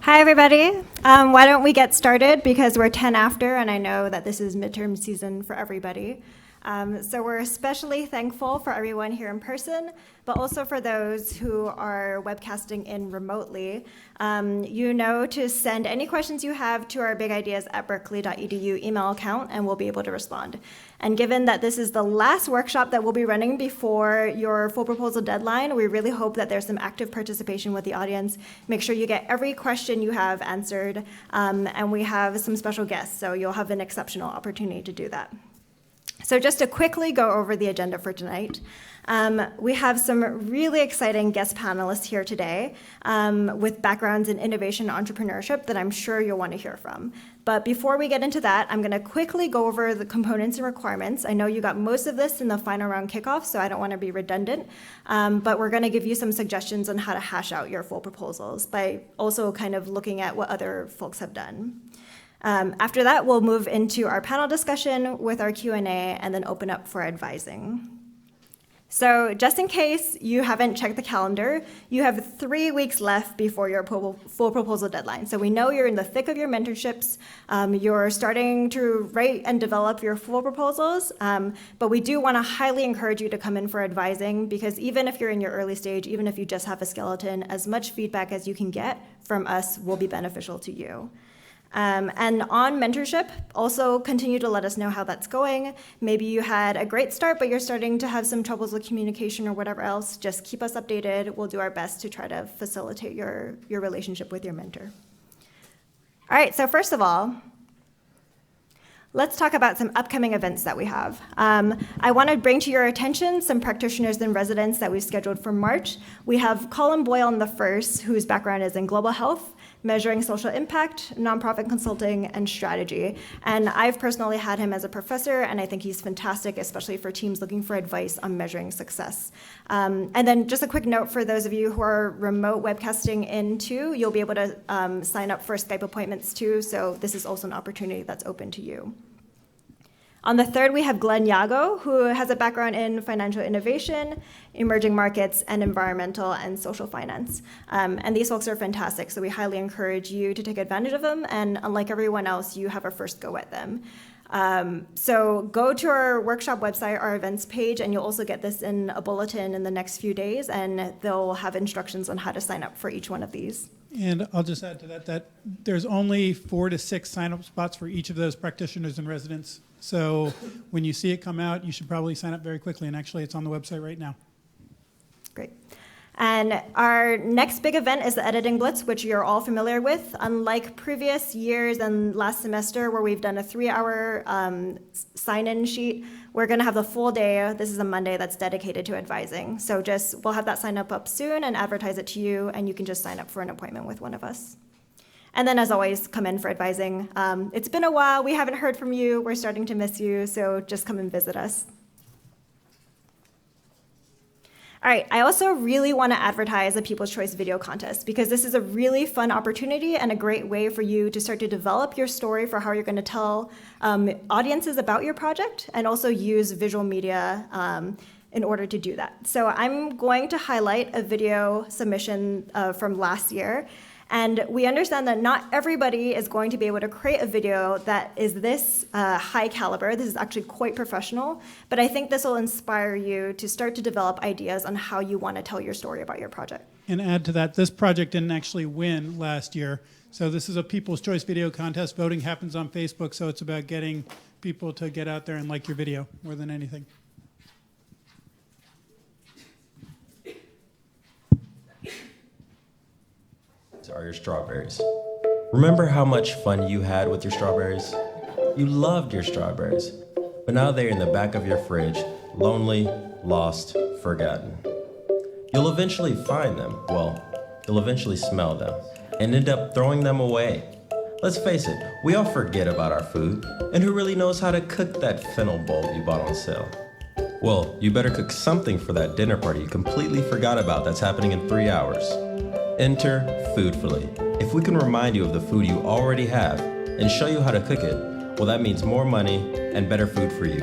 Hi, everybody. Why don't we get started, because we're 10 after, and I know that this is midterm season for everybody. So we're especially thankful for everyone here in person, but also for those who are webcasting in remotely. You know to send any questions you have to our bigideas@berkeley.edu email account, and we'll be able to respond. And given that this is the last workshop that we'll be running before your full proposal deadline, we really hope that there's some active participation with the audience. Make sure you get every question you have answered, and we have some special guests, so you'll have an exceptional opportunity to do that. So just to quickly go over the agenda for tonight, we have some really exciting guest panelists here today with backgrounds in innovation and entrepreneurship that I'm sure you'll want to hear from. But before we get into that, I'm going to quickly go over the components and requirements. I know you got most of this in the final round kickoff, so I don't want to be redundant, but we're going to give you some suggestions on how to hash out your full proposals by also kind of looking at what other folks have done. After that, we'll move into our panel discussion with our Q&A and then open up for advising. So just in case you haven't checked the calendar, you have 3 weeks left before your full proposal deadline. So we know you're in the thick of your mentorships. You're starting to write and develop your full proposals, but we do want to highly encourage you to come in for advising, because even if you're in your early stage, even if you just have a skeleton, as much feedback as you can get from us will be beneficial to you. And on mentorship, also continue to let us know how that's going. Maybe you had a great start, but you're starting to have some troubles with communication or whatever else. Just keep us updated. We'll do our best to try to facilitate your relationship with your mentor. All right, so first of all, let's talk about some upcoming events that we have. I want to bring to your attention some practitioners and residents that we've scheduled for March. We have Colin Boyle on the first, whose background is in global health, measuring social impact, nonprofit consulting, and strategy. And I've personally had him as a professor, and I think he's fantastic, especially for teams looking for advice on measuring success. And then just a quick note for those of you who are remote webcasting in too, you'll be able to sign up for Skype appointments too, so this is also an opportunity that's open to you. On the third, we have Glenn Yago, who has a background in financial innovation, emerging markets, and environmental and social finance. And these folks are fantastic, so we highly encourage you to take advantage of them, and unlike everyone else, you have a first go at them. So go to our workshop website, our events page, and you'll also get this in a bulletin in the next few days, and they'll have instructions on how to sign up for each one of these. And I'll just add to that there's only 4 to 6 sign-up spots for each of those practitioners and residents. So when you see it come out, you should probably sign up very quickly. And actually, it's on the website right now. Great. And our next big event is the Editing Blitz, which you're all familiar with. Unlike previous years and last semester where we've done a 3-hour sign-in sheet, we're going to have the full day. This is a Monday that's dedicated to advising. So we'll have that sign up soon and advertise it to you, and you can just sign up for an appointment with one of us. And then, as always, come in for advising. It's been a while. We haven't heard from you. We're starting to miss you, so just come and visit us. All right, I also really want to advertise the People's Choice Video Contest, because this is a really fun opportunity and a great way for you to start to develop your story for how you're going to tell audiences about your project, and also use visual media in order to do that. So I'm going to highlight a video submission from last year. And we understand that not everybody is going to be able to create a video that is this high caliber. This is actually quite professional, but I think this will inspire you to start to develop ideas on how you want to tell your story about your project. And add to that, this project didn't actually win last year. So this is a People's Choice Video Contest. Voting happens on Facebook, so it's about getting people to get out there and like your video more than anything. Are your strawberries. Remember how much fun you had with your strawberries? You loved your strawberries, but now they're in the back of your fridge, lonely, lost, forgotten. You'll eventually find them, you'll eventually smell them, and end up throwing them away. Let's face it, we all forget about our food, and who really knows how to cook that fennel bulb you bought on sale? Well, you better cook something for that dinner party you completely forgot about that's happening in 3 hours. Enter Foodfully. If we can remind you of the food you already have and show you how to cook it, well, that means more money and better food for you.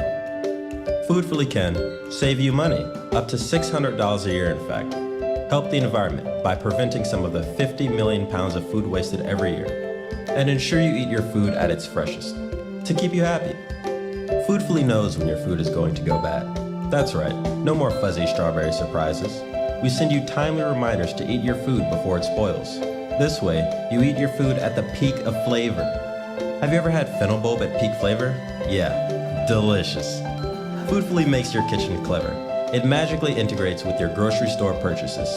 Foodfully can save you money, up to $600 a year, in fact. help the environment by preventing some of the 50 million pounds of food wasted every year, and ensure you eat your food at its freshest to keep you happy. Foodfully knows when your food is going to go bad. That's right, no more fuzzy strawberry surprises. We send you timely reminders to eat your food before it spoils. This way, you eat your food at the peak of flavor. Have you ever had fennel bulb at peak flavor? Yeah, delicious. Foodfully makes your kitchen clever. It magically integrates with your grocery store purchases.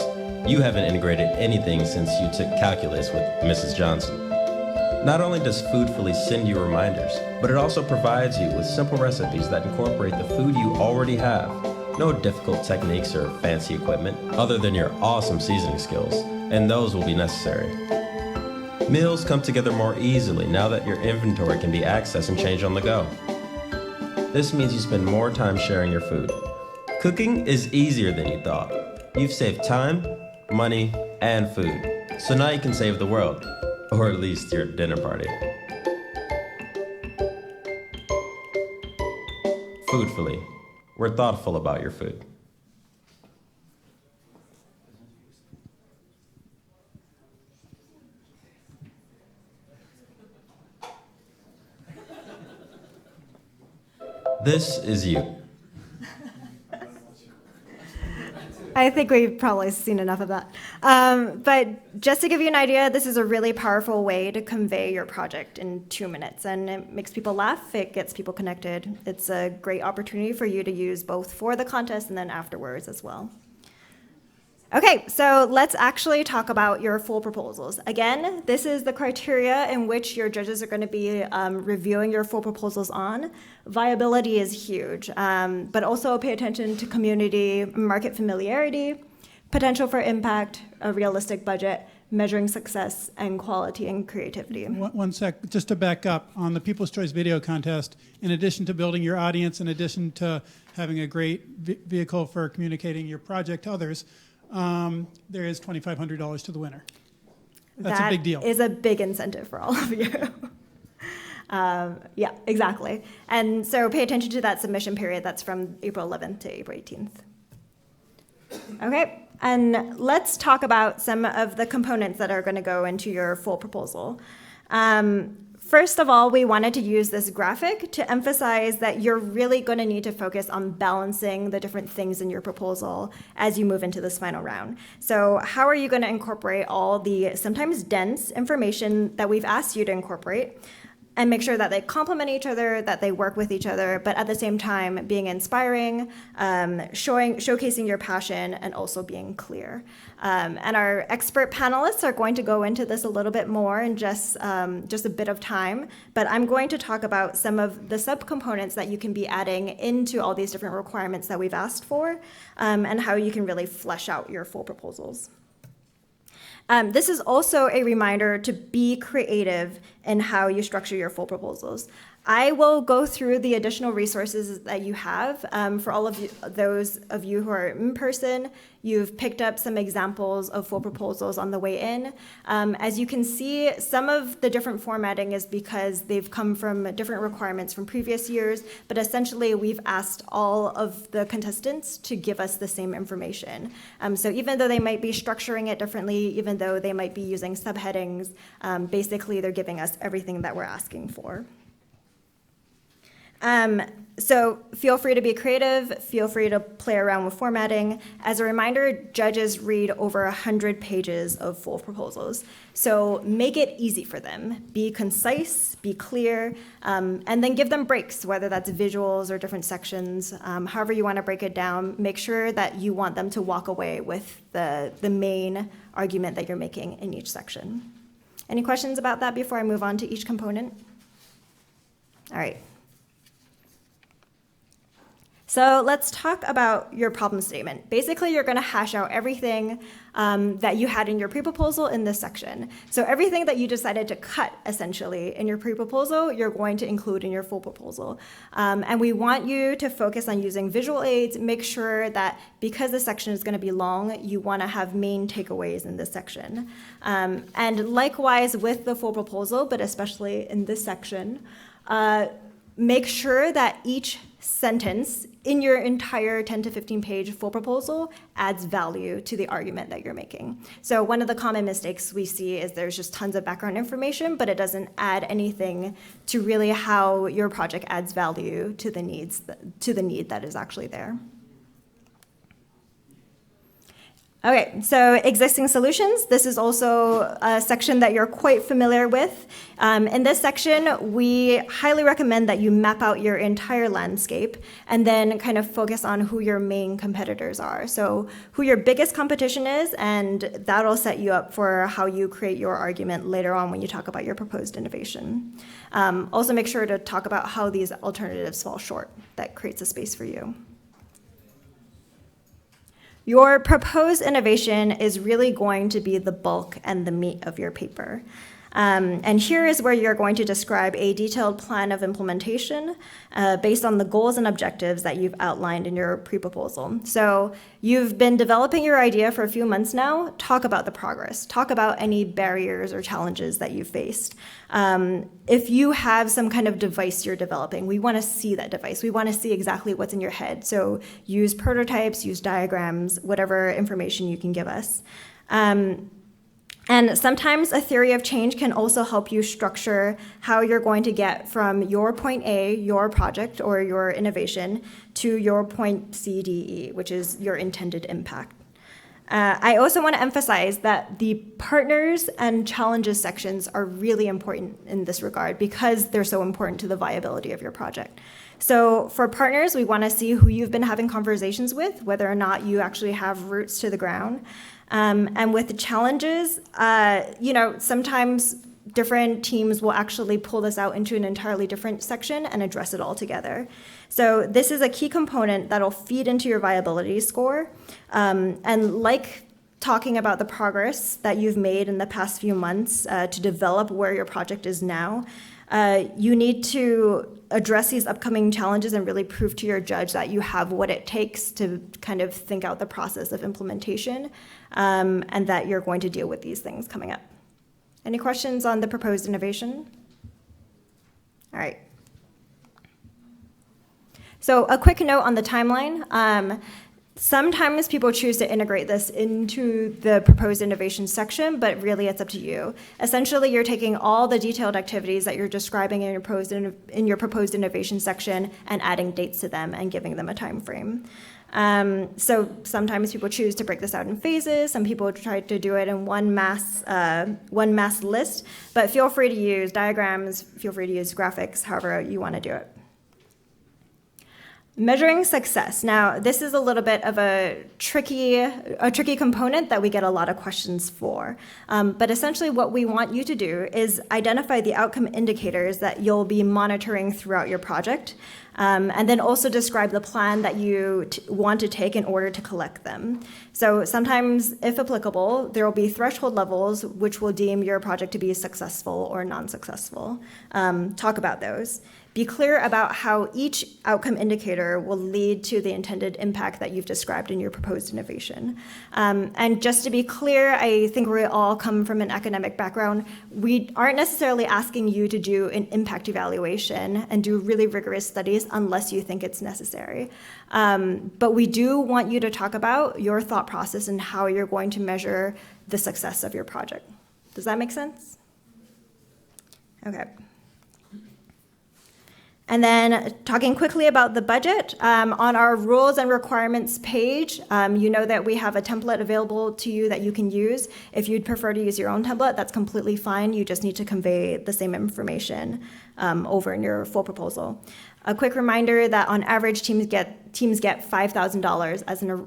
You haven't integrated anything since you took calculus with Mrs. Johnson. Not only does Foodfully send you reminders, but it also provides you with simple recipes that incorporate the food you already have. No difficult techniques or fancy equipment, other than your awesome seasoning skills, and those will be necessary. Meals come together more easily now that your inventory can be accessed and changed on the go. This means you spend more time sharing your food. Cooking is easier than you thought. You've saved time, money, and food. So now you can save the world, or at least your dinner party. Foodfully, we're thoughtful about your food. This is you. I think we've probably seen enough of that. But just to give you an idea, this is a really powerful way to convey your project in 2 minutes. And it makes people laugh, it gets people connected. It's a great opportunity for you to use both for the contest and then afterwards as well. Okay, so let's actually talk about your full proposals. Again, this is the criteria in which your judges are going to be reviewing your full proposals on. Viability is huge, but also pay attention to community, market familiarity, potential for impact, a realistic budget, measuring success, and quality and creativity. One sec, just to back up, on the People's Choice Video Contest, in addition to building your audience, in addition to having a great vehicle for communicating your project to others, there is $2,500 to the winner. That's a big deal. That is a big incentive for all of you. Yeah, exactly. And so pay attention to that submission period. That's from April 11th to April 18th. Okay, and let's talk about some of the components that are going to go into your full proposal. First of all, we wanted to use this graphic to emphasize that you're really going to need to focus on balancing the different things in your proposal as you move into this final round. So how are you going to incorporate all the sometimes dense information that we've asked you to incorporate and make sure that they complement each other, that they work with each other, but at the same time being inspiring, showcasing your passion, and also being clear. And our expert panelists are going to go into this a little bit more in just a bit of time, but I'm going to talk about some of the subcomponents that you can be adding into all these different requirements that we've asked for, and how you can really flesh out your full proposals. This is also a reminder to be creative in how you structure your full proposals. I will go through the additional resources that you have. For all of you, those of you who are in person, you've picked up some examples of full proposals on the way in. As you can see, some of the different formatting is because they've come from different requirements from previous years, but essentially we've asked all of the contestants to give us the same information. So even though they might be structuring it differently, even though they might be using subheadings, basically they're giving us everything that we're asking for. So feel free to be creative, feel free to play around with formatting. As a reminder, judges read over 100 pages of full proposals. So make it easy for them. Be concise, be clear, and then give them breaks, whether that's visuals or different sections. However you want to break it down, make sure that you want them to walk away with the main argument that you're making in each section. Any questions about that before I move on to each component? All right. So let's talk about your problem statement. Basically, you're going to hash out everything that you had in your pre-proposal in this section. So everything that you decided to cut, essentially, in your pre-proposal, you're going to include in your full proposal. And we want you to focus on using visual aids. Make sure that because this section is going to be long, you want to have main takeaways in this section. And likewise with the full proposal, but especially in this section, make sure that each sentence in your entire 10 to 15 page full proposal adds value to the argument that you're making. So one of the common mistakes we see is there's just tons of background information, but it doesn't add anything to really how your project adds value to the need that is actually there. Okay, so existing solutions. This is also a section that you're quite familiar with. In this section, we highly recommend that you map out your entire landscape and then kind of focus on who your main competitors are. So who your biggest competition is, and that'll set you up for how you create your argument later on when you talk about your proposed innovation. Also make sure to talk about how these alternatives fall short. That creates a space for you. Your proposed innovation is really going to be the bulk and the meat of your paper. And here is where you're going to describe a detailed plan of implementation based on the goals and objectives that you've outlined in your pre-proposal. So you've been developing your idea for a few months now. Talk about the progress. Talk about any barriers or challenges that you faced. If you have some kind of device you're developing, we want to see that device. We want to see exactly what's in your head. So use prototypes, use diagrams, whatever information you can give us. And sometimes a theory of change can also help you structure how you're going to get from your point A, your project or your innovation, to your point C, D, E, which is your intended impact. I also want to emphasize that the partners and challenges sections are really important in this regard because they're so important to the viability of your project. So for partners, we want to see who you've been having conversations with, whether or not you actually have roots to the ground. And with the challenges, sometimes different teams will actually pull this out into an entirely different section and address it all together. So this is a key component that'll feed into your viability score. And like talking about the progress that you've made in the past few months to develop where your project is now, you need to address these upcoming challenges and really prove to your judge that you have what it takes to kind of think out the process of implementation and that you're going to deal with these things coming up. Any questions on the proposed innovation? All right. So a quick note on the timeline. Sometimes people choose to integrate this into the proposed innovation section, but really it's up to you. Essentially, you're taking all the detailed activities that you're describing in your proposed innovation section and adding dates to them and giving them a time frame. So sometimes people choose to break this out in phases. Some people try to do it in one mass list, but feel free to use diagrams, feel free to use graphics, however you want to do it. Measuring success. Now, this is a little bit of a tricky component that we get a lot of questions for. But essentially what we want you to do is identify the outcome indicators that you'll be monitoring throughout your project, and then also describe the plan that you want to take in order to collect them. So sometimes, if applicable, there will be threshold levels which will deem your project to be successful or non-successful. Talk about those. Be clear about how each outcome indicator will lead to the intended impact that you've described in your proposed innovation. And just to be clear, I think we all come from an academic background. We aren't necessarily asking you to do an impact evaluation and do really rigorous studies unless you think it's necessary. But we do want you to talk about your thought process and how you're going to measure the success of your project. Does that make sense? Okay. And then talking quickly about the budget, on our rules and requirements page, you know that we have a template available to you that you can use. If you'd prefer to use your own template, that's completely fine. You just need to convey the same information over in your full proposal. A quick reminder that on average, teams get $5,000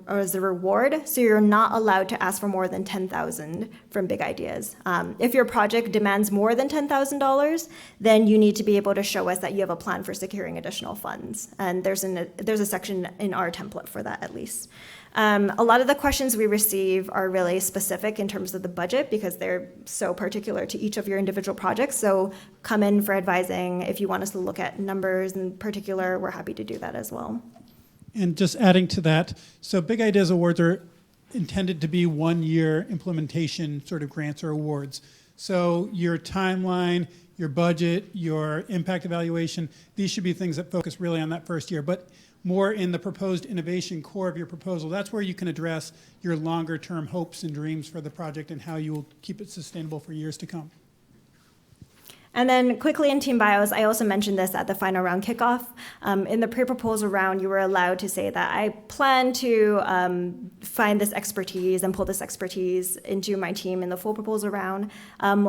as a reward, so you're not allowed to ask for more than $10,000 from big ideas. If your project demands more than $10,000, then you need to be able to show us that you have a plan for securing additional funds, and there's a section in our template for that at least. A lot of the questions we receive are really specific in terms of the budget because they're so particular to each of your individual projects. So come in for advising. If you want us to look at numbers in particular, we're happy to do that as well. And just adding to that, so Big Ideas Awards are intended to be one-year implementation sort of grants or awards. So your timeline, your budget, your impact evaluation, these should be things that focus really on that first year. But more in the proposed innovation core of your proposal, that's where you can address your longer term hopes and dreams for the project and how you will keep it sustainable for years to come. And then quickly in team bios, I also mentioned this at the final round kickoff. In the pre-proposal round, you were allowed to say that I plan to find this expertise and pull this expertise into my team in the full proposal round.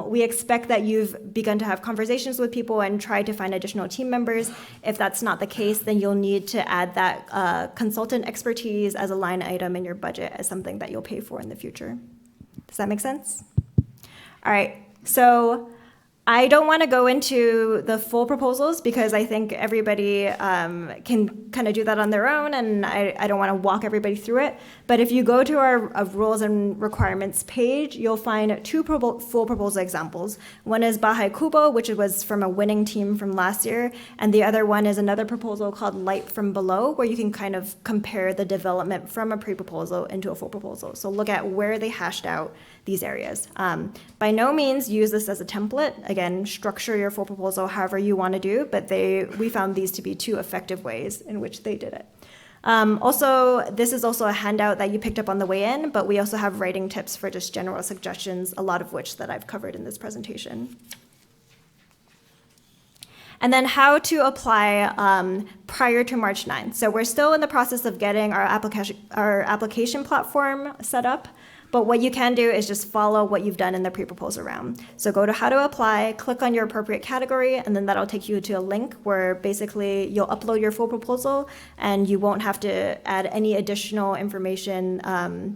We expect that you've begun to have conversations with people and try to find additional team members. If that's not the case, then you'll need to add that consultant expertise as a line item in your budget as something that you'll pay for in the future. Does that make sense? All right, so I don't want to go into the full proposals because I think everybody can kind of do that on their own, and I don't want to walk everybody through it. But if you go to our rules and requirements page, you'll find two full proposal examples. One is Bahai Kubo, which was from a winning team from last year, and the other one is another proposal called Light from Below, where you can kind of compare the development from a pre-proposal into a full proposal. So look at where they hashed out these areas. By no means use this as a template. Again, structure your full proposal however you want to do, but we found these to be two effective ways in which they did it. Also, this is also a handout that you picked up on the way in, but we also have writing tips for just general suggestions, a lot of which that I've covered in this presentation. And then how to apply prior to March 9th. So we're still in the process of getting our application platform set up. But what you can do is just follow what you've done in the pre-proposal round. So go to how to apply, click on your appropriate category, and then that'll take you to a link where basically you'll upload your full proposal and you won't have to add any additional information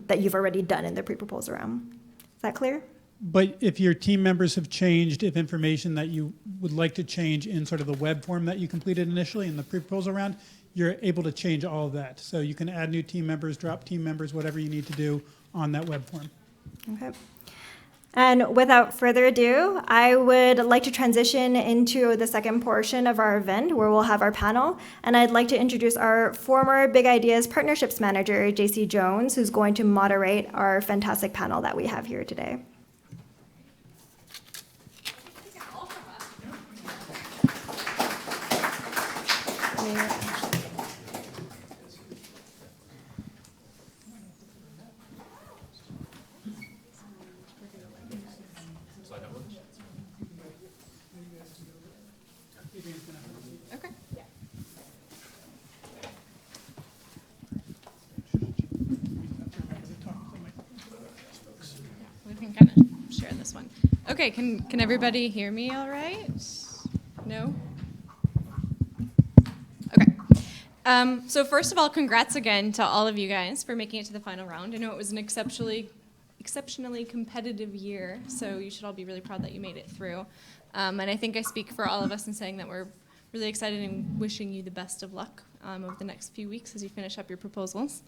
that you've already done in the pre-proposal round. Is that clear? But if your team members have changed, if information that you would like to change in sort of the web form that you completed initially in the pre-proposal round, you're able to change all of that. So you can add new team members, drop team members, whatever you need to do on that web form. Okay. And without further ado, I would like to transition into the second portion of our event where we'll have our panel. And I'd like to introduce our former Big Ideas Partnerships Manager, JC Jones, who's going to moderate our fantastic panel that we have here today. Okay, can everybody hear me all right? No? Okay. So first of all, congrats again to all of you guys for making it to the final round. I know it was an exceptionally competitive year, so you should all be really proud that you made it through. And I think I speak for all of us in saying that we're really excited and wishing you the best of luck over the next few weeks as you finish up your proposals.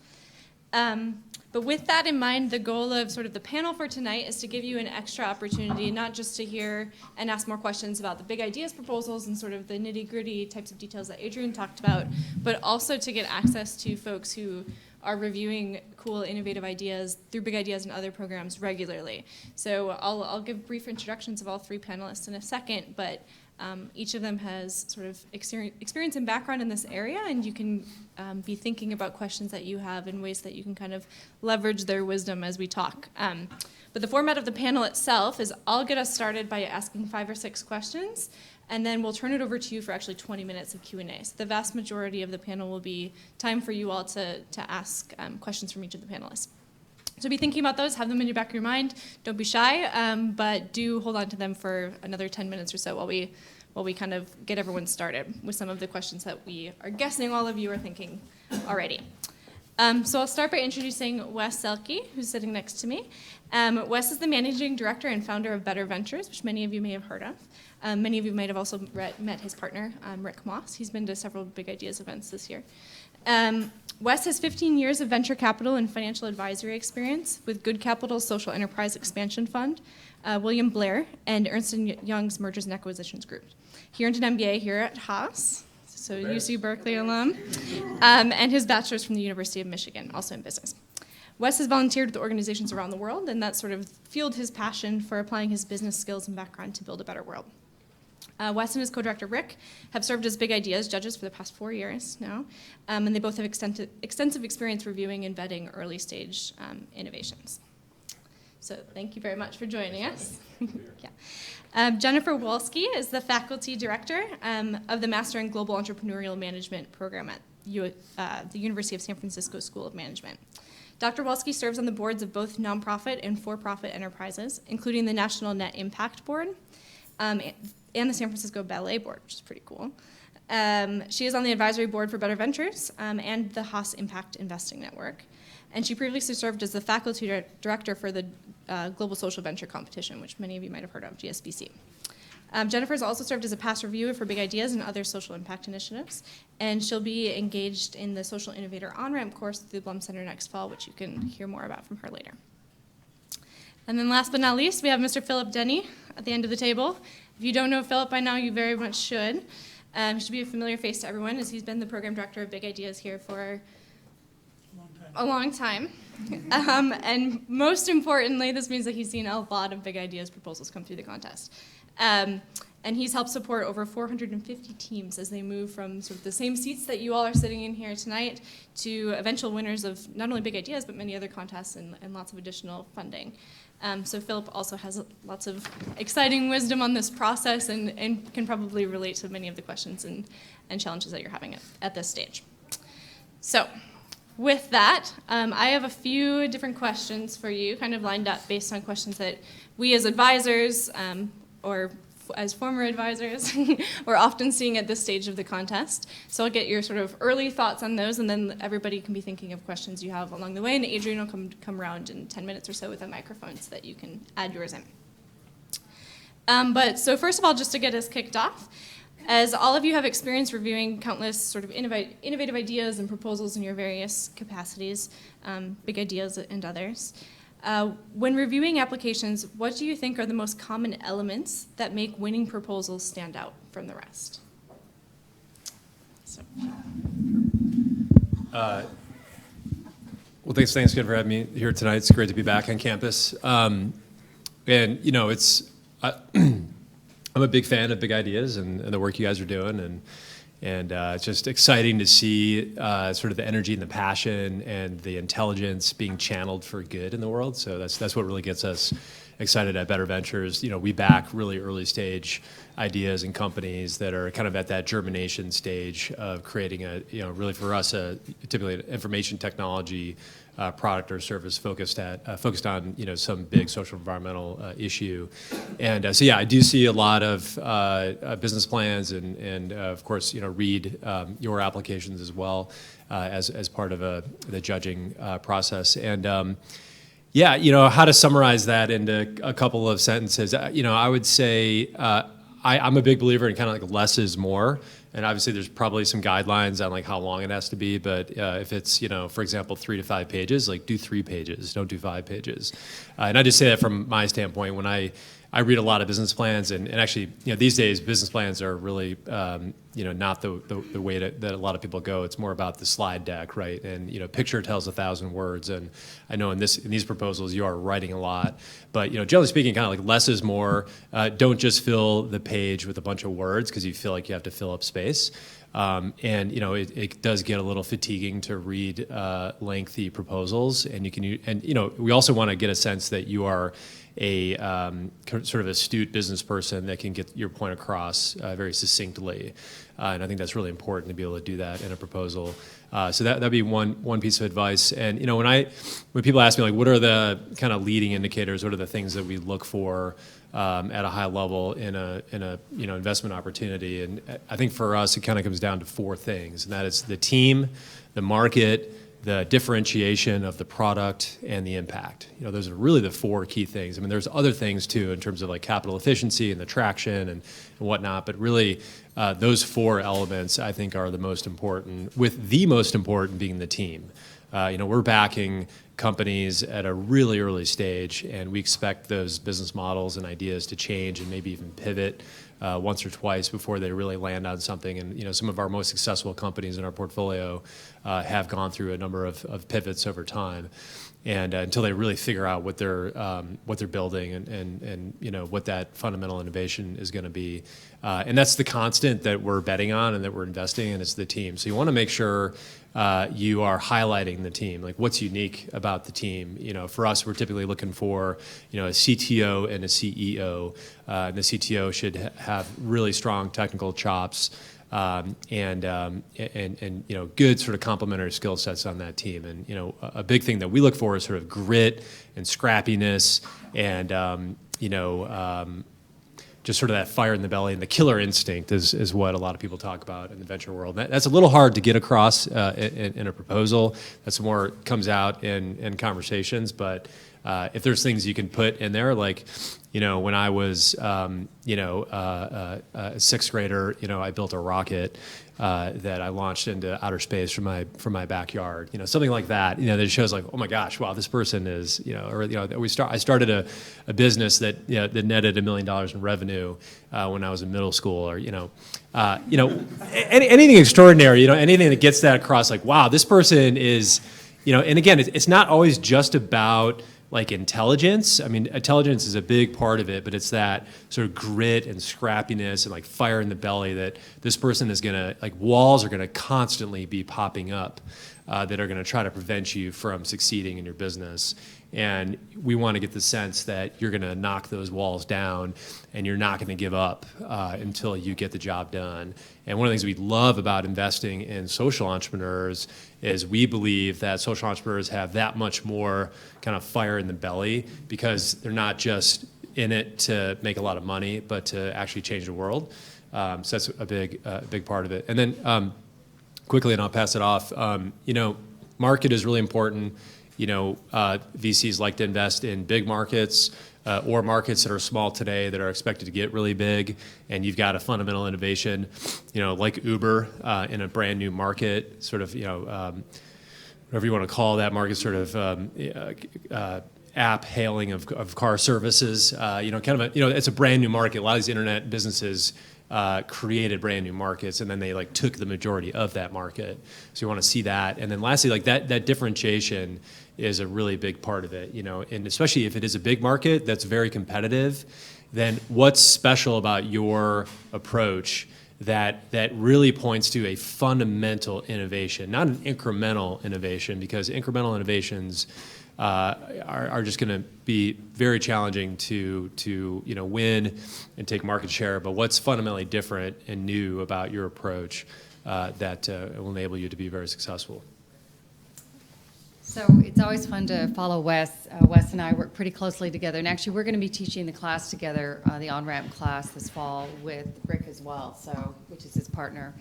But with that in mind, the goal of sort of the panel for tonight is to give you an extra opportunity, not just to hear and ask more questions about the big ideas proposals and sort of the nitty-gritty types of details that Adrian talked about, but also to get access to folks who are reviewing cool, innovative ideas through Big Ideas and other programs regularly. So I'll give brief introductions of all three panelists in a second, but each of them has sort of experience and background in this area, and you can be thinking about questions that you have in ways that you can kind of leverage their wisdom as we talk. But the format of the panel itself is I'll get us started by asking 5 or 6 questions, and then we'll turn it over to you for actually 20 minutes of Q&A. So the vast majority of the panel will be time for you all to ask questions from each of the panelists. So be thinking about those, have them in the back of your mind. Don't be shy, but do hold on to them for another 10 minutes or so while we kind of get everyone started with some of the questions that we are guessing all of you are thinking already. So I'll start by introducing Wes Selke, who's sitting next to me. Wes is the managing director and founder of Better Ventures, which many of you may have heard of. Many of you might have also met his partner, Rick Moss. He's been to several Big Ideas events this year. Wes has 15 years of venture capital and financial advisory experience with Good Capital's Social Enterprise Expansion Fund, William Blair, and Ernst & Young's Mergers and Acquisitions Group. He earned an MBA here at Haas, so UC Berkeley alum, and his bachelor's from the University of Michigan, also in business. Wes has volunteered with organizations around the world, and that sort of fueled his passion for applying his business skills and background to build a better world. Wes and his co-director Rick have served as Big Ideas judges for the past 4 years now, and they both have extensive experience reviewing and vetting early stage innovations. So thank you very much for joining us. Yeah. Jennifer Wolski is the faculty director of the Master in Global Entrepreneurial Management program at the University of San Francisco School of Management. Dr. Wolski serves on the boards of both nonprofit and for-profit enterprises, including the National Net Impact Board, and the San Francisco Ballet Board, which is pretty cool. She is on the advisory board for Better Ventures and the Haas Impact Investing Network. And she previously served as the faculty director for the Global Social Venture Competition, which many of you might have heard of, GSVC. Jennifer has also served as a past reviewer for Big Ideas and other social impact initiatives. And she'll be engaged in the Social Innovator On-Ramp course through the Blum Center next fall, which you can hear more about from her later. And then last but not least, we have Mr. Philip Denny at the end of the table. If you don't know Philip by now, you very much should. He should be a familiar face to everyone, as he's been the program director of Big Ideas here for a long time. And most importantly, this means that he's seen a lot of Big Ideas proposals come through the contest. And he's helped support over 450 teams as they move from sort of the same seats that you all are sitting in here tonight to eventual winners of not only Big Ideas, but many other contests and lots of additional funding. So Philip also has lots of exciting wisdom on this process and can probably relate to many of the questions and challenges that you're having at this stage. So with that, I have a few different questions for you, kind of lined up based on questions that we as advisors or as former advisors we're often seeing at this stage of the contest. So I'll get your sort of early thoughts on those, and then everybody can be thinking of questions you have along the way, and Adrian will come around in 10 minutes or so with a microphone so that you can add yours in. But so first of all, just to get us kicked off, as all of you have experience reviewing countless sort of innovative ideas and proposals in your various capacities, Big Ideas and others, when reviewing applications, what do you think are the most common elements that make winning proposals stand out from the rest? So. Well, thanks again for having me here tonight. It's great to be back on campus. And, you know, I'm a big fan of Big Ideas and the work you guys are doing, and it's just exciting to see sort of the energy and the passion and the intelligence being channeled for good in the world. So that's what really gets us excited at Better Ventures. You know, we back really early stage ideas and companies that are kind of at that germination stage of creating really for us, typically an information technology product or service focused on some big social environmental issue. And so yeah, I do see a lot of business plans and of course read your applications as well as part of the judging process. And yeah, how to summarize that into a couple of sentences. I would say I'm a big believer in kind of like less is more. And obviously there's probably some guidelines on like how long it has to be, but if it's, for example, 3 to 5 pages, like do 3 pages, don't do 5 pages. And I just say that from my standpoint. When I read a lot of business plans, and actually, these days business plans are really, not the way that a lot of people go. It's more about the slide deck, right? And picture tells 1,000 words. And I know in these proposals you are writing a lot, but generally speaking, kind of like less is more. Don't just fill the page with a bunch of words because you feel like you have to fill up space. And it does get a little fatiguing to read lengthy proposals, and we also want to get a sense that you are a sort of astute business person that can get your point across very succinctly, and I think that's really important to be able to do that in a proposal. So that'd be one piece of advice. And when people ask me like, what are the kind of leading indicators? What are the things that we look for at a high level in a investment opportunity? And I think for us, it kind of comes down to 4 things, and that is the team, the market, the differentiation of the product, and the impact. Those are really the 4 key things. I mean, there's other things too in terms of like capital efficiency and the traction and whatnot, but really those 4 elements I think are the most important, with the most important being the team. We're backing companies at a really early stage, and we expect those business models and ideas to change and maybe even pivot once or twice before they really land on something. And some of our most successful companies in our portfolio have gone through a number of pivots over time, and until they really figure out what they're building and what that fundamental innovation is going to be. And that's the constant that we're betting on and that we're investing in, is the team. So you want to make sure you are highlighting the team, like what's unique about the team. For us, we're typically looking for a CTO and a CEO. And the CTO should have really strong technical chops and good sort of complementary skill sets on that team. And a big thing that we look for is sort of grit and scrappiness and just sort of that fire in the belly, and the killer instinct is what a lot of people talk about in the venture world. That's a little hard to get across in a proposal. That's more comes out in conversations. But if there's things you can put in there, like when I was a sixth grader, I built a rocket that I launched into outer space from my backyard. Something like that. That shows like, oh my gosh, wow, this person is. I started a business that that netted $1 million in revenue when I was in middle school, or anything extraordinary. Anything that gets that across, like, wow, this person is. And again, it's not always just about like intelligence. I mean, intelligence is a big part of it, but it's that sort of grit and scrappiness and like fire in the belly that this person is gonna, like, walls are gonna constantly be popping up that are gonna try to prevent you from succeeding in your business. And we want to get the sense that you're gonna knock those walls down and you're not gonna give up until you get the job done. And one of the things we love about investing in social entrepreneurs is we believe that social entrepreneurs have that much more kind of fire in the belly, because they're not just in it to make a lot of money, but to actually change the world. So that's a big part of it. And then quickly, and I'll pass it off, market is really important. VCs like to invest in big markets or markets that are small today that are expected to get really big, and you've got a fundamental innovation, like Uber in a brand new market, sort of, whatever you want to call that market, sort of app hailing of car services. It's a brand new market. A lot of these internet businesses created brand new markets, and then they like took the majority of that market. So you want to see that, and then lastly, like that differentiation is a really big part of it. And especially if it is a big market that's very competitive, then what's special about your approach that really points to a fundamental innovation, not an incremental innovation, because incremental innovations are just going to be very challenging to win and take market share. But what's fundamentally different and new about your approach that will enable you to be very successful? So it's always fun to follow Wes. Wes and I work pretty closely together, and actually we're going to be teaching the class together, the on-ramp class this fall with Rick as well, which is his partner.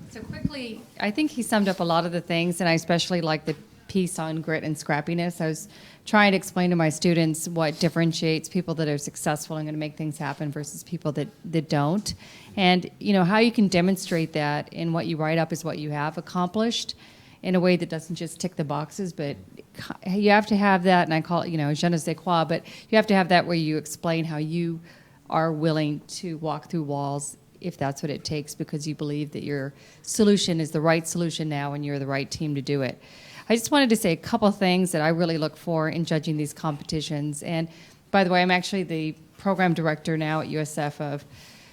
So quickly, I think he summed up a lot of the things, and I especially like the piece on grit and scrappiness. I was trying to explain to my students what differentiates people that are successful and going to make things happen versus people that don't. And how you can demonstrate that in what you write up is what you have accomplished in a way that doesn't just tick the boxes, but you have to have that, and I call it, je ne sais quoi, but you have to have that where you explain how you are willing to walk through walls if that's what it takes, because you believe that your solution is the right solution now and you're the right team to do it. I just wanted to say a couple things that I really look for in judging these competitions. And by the way, I'm actually the program director now at USF of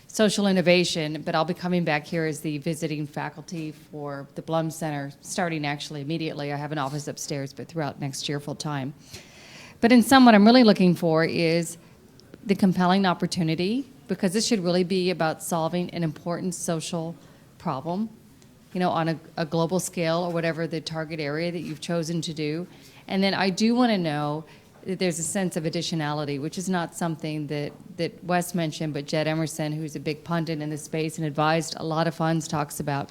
social innovation, but I'll be coming back here as the visiting faculty for the Blum Center, starting actually immediately. I have an office upstairs, but throughout next year full time. But in sum, what I'm really looking for is the compelling opportunity, because this should really be about solving an important social problem, on a global scale or whatever the target area that you've chosen to do. And then I do want to know that there's a sense of additionality, which is not something that Wes mentioned, but Jed Emerson, who's a big pundit in this space and advised a lot of funds, talks about.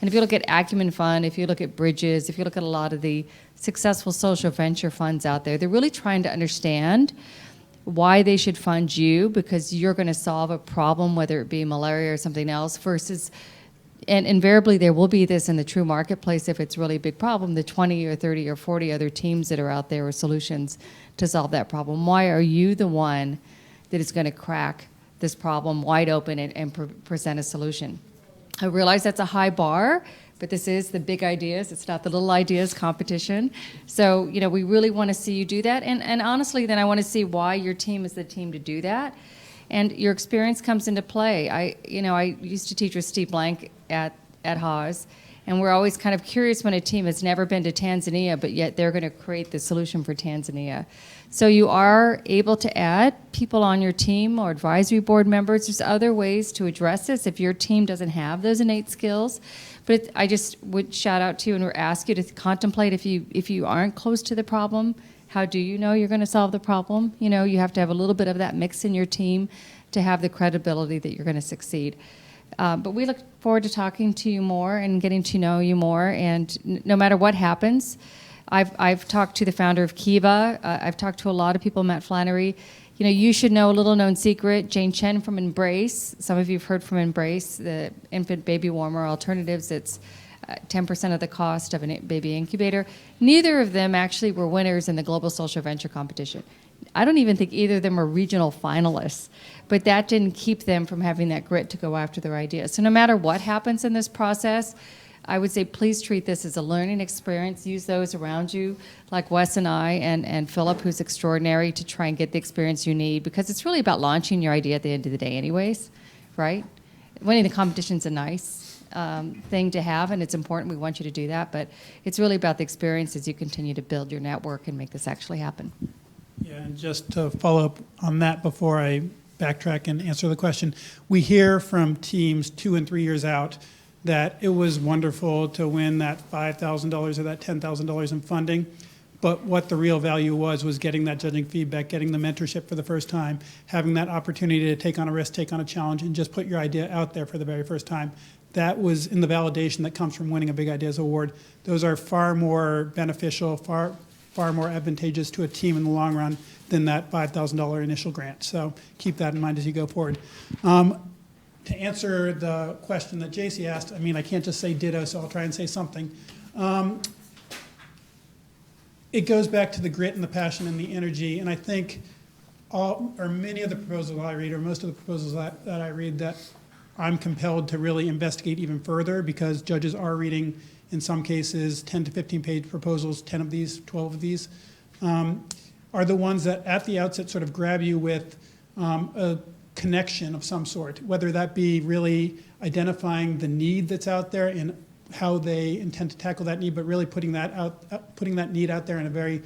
And if you look at Acumen Fund, if you look at Bridges, if you look at a lot of the successful social venture funds out there, they're really trying to understand why they should fund you, because you're going to solve a problem, whether it be malaria or something else, versus And invariably, there will be this in the true marketplace if it's really a big problem, the 20 or 30 or 40 other teams that are out there with solutions to solve that problem. Why are you the one that is going to crack this problem wide open and present a solution? I realize that's a high bar, but this is the big ideas. It's not the little ideas competition. So, we really want to see you do that. And honestly, then I want to see why your team is the team to do that. And your experience comes into play. I used to teach with Steve Blank at Haas, and we're always kind of curious when a team has never been to Tanzania, but yet they're going to create the solution for Tanzania. So you are able to add people on your team or advisory board members. There's other ways to address this if your team doesn't have those innate skills. But I just would shout out to you and ask you to contemplate if you aren't close to the problem, how do you know you're going to solve the problem? You have to have a little bit of that mix in your team to have the credibility that you're going to succeed. But we look forward to talking to you more and getting to know you more. And no matter what happens, I've talked to the founder of Kiva. I've talked to a lot of people, Matt Flannery. You should know a little known secret. Jane Chen from Embrace. Some of you have heard from Embrace, the infant baby warmer alternatives. It's 10% of the cost of a baby incubator. Neither of them actually were winners in the Global Social Venture Competition. I don't even think either of them were regional finalists, but that didn't keep them from having that grit to go after their ideas. So no matter what happens in this process, I would say please treat this as a learning experience. Use those around you, like Wes and I and Philip, who's extraordinary, to try and get the experience you need, because it's really about launching your idea at the end of the day anyways, right? Winning the competition's a nice thing to have, and it's important. We want you to do that, but it's really about the experience as you continue to build your network and make this actually happen. Yeah, and just to follow up on that before I backtrack and answer the question, we hear from teams 2 and 3 years out that it was wonderful to win that $5,000 or that $10,000 in funding, but what the real value was getting that judging feedback, getting the mentorship for the first time, having that opportunity to take on a risk, take on a challenge, and just put your idea out there for the very first time. That was in the validation that comes from winning a Big Ideas Award. Those are far more beneficial, far more advantageous to a team in the long run than that $5,000 initial grant. So keep that in mind as you go forward. To answer the question that JC asked, I can't just say ditto, so I'll try and say something. It goes back to the grit and the passion and the energy, and I think many of the proposals I read, or most of the proposals that I read, that I'm compelled to really investigate even further, because judges are reading, in some cases, 10 to 15-page proposals, 10 of these, 12 of these, are the ones that at the outset sort of grab you with a connection of some sort, whether that be really identifying the need that's out there and how they intend to tackle that need, but really putting that need out there in a very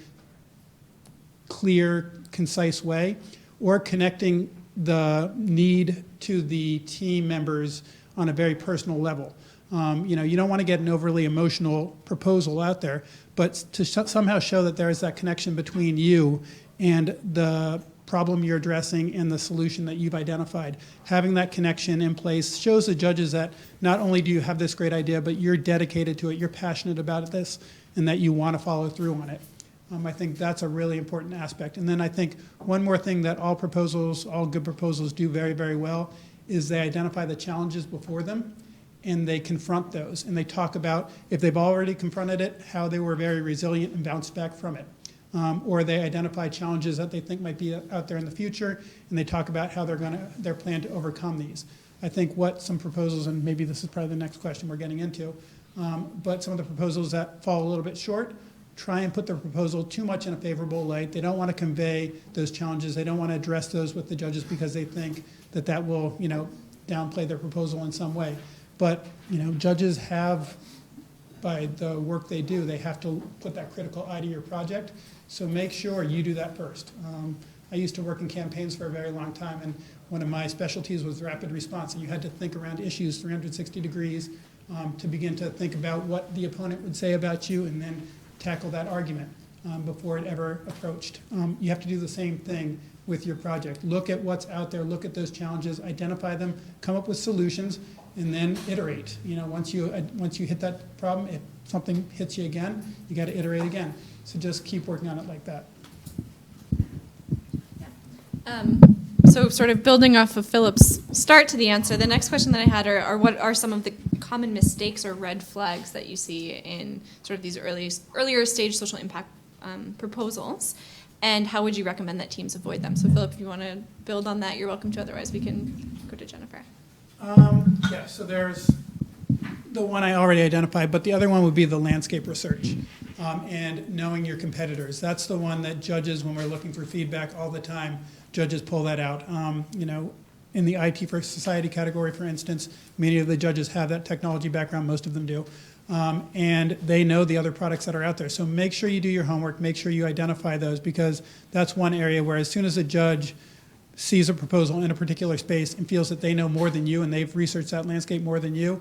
clear, concise way, or connecting the need to the team members on a very personal level. You don't want to get an overly emotional proposal out there, but to somehow show that there is that connection between you and the problem you're addressing and the solution that you've identified. Having that connection in place shows the judges that not only do you have this great idea, but you're dedicated to it, you're passionate about this, and that you want to follow through on it. I think that's a really important aspect. And then I think one more thing that all good proposals do very, very well is they identify the challenges before them and they confront those. And they talk about, if they've already confronted it, how they were very resilient and bounced back from it. Or they identify challenges that they think might be out there in the future, and they talk about how their plan to overcome these. I think what some proposals, and maybe this is probably the next question we're getting into, but some of the proposals that fall a little bit short try and put their proposal too much in a favorable light. They don't want to convey those challenges. They don't want to address those with the judges because they think that will, downplay their proposal in some way. But, judges have, by the work they do, they have to put that critical eye to your project. So make sure you do that first. I used to work in campaigns for a very long time, and one of my specialties was rapid response, and you had to think around issues 360 degrees to begin to think about what the opponent would say about you and then tackle that argument before it ever approached. You have to do the same thing with your project. Look at what's out there, look at those challenges, identify them, come up with solutions, and then iterate. Once you hit that problem, if something hits you again, you got to iterate again. So just keep working on it like that. So sort of building off of Philip's start to the answer, the next question that I had are what are some of the common mistakes or red flags that you see in sort of these earlier stage social impact proposals, and how would you recommend that teams avoid them? So Philip, if you want to build on that, you're welcome to. Otherwise, we can go to Jennifer. Yeah, so there's the one I already identified, but the other one would be the landscape research and knowing your competitors. That's the one that judges, when we're looking for feedback all the time, judges pull that out. You know, in the IT for Society category, for instance, many of the judges have that technology background, most of them do. And they know the other products that are out there. So make sure you do your homework, make sure you identify those, because that's one area where as soon as a judge sees a proposal in a particular space and feels that they know more than you and they've researched that landscape more than you,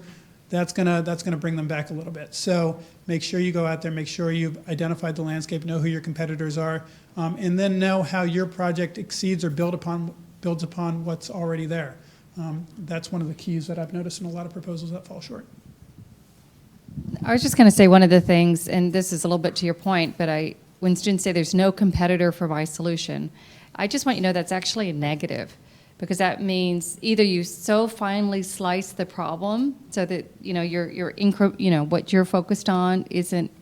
that's gonna bring them back a little bit. So make sure you go out there, make sure you've identified the landscape, know who your competitors are, and then know how your project exceeds or builds upon what's already there. That's one of the keys that I've noticed in a lot of proposals that fall short. I was just going to say one of the things, and this is a little bit to your point, but when students say there's no competitor for my solution, I just want you to know that's actually a negative, because that means either you so finely slice the problem so that what you're focused on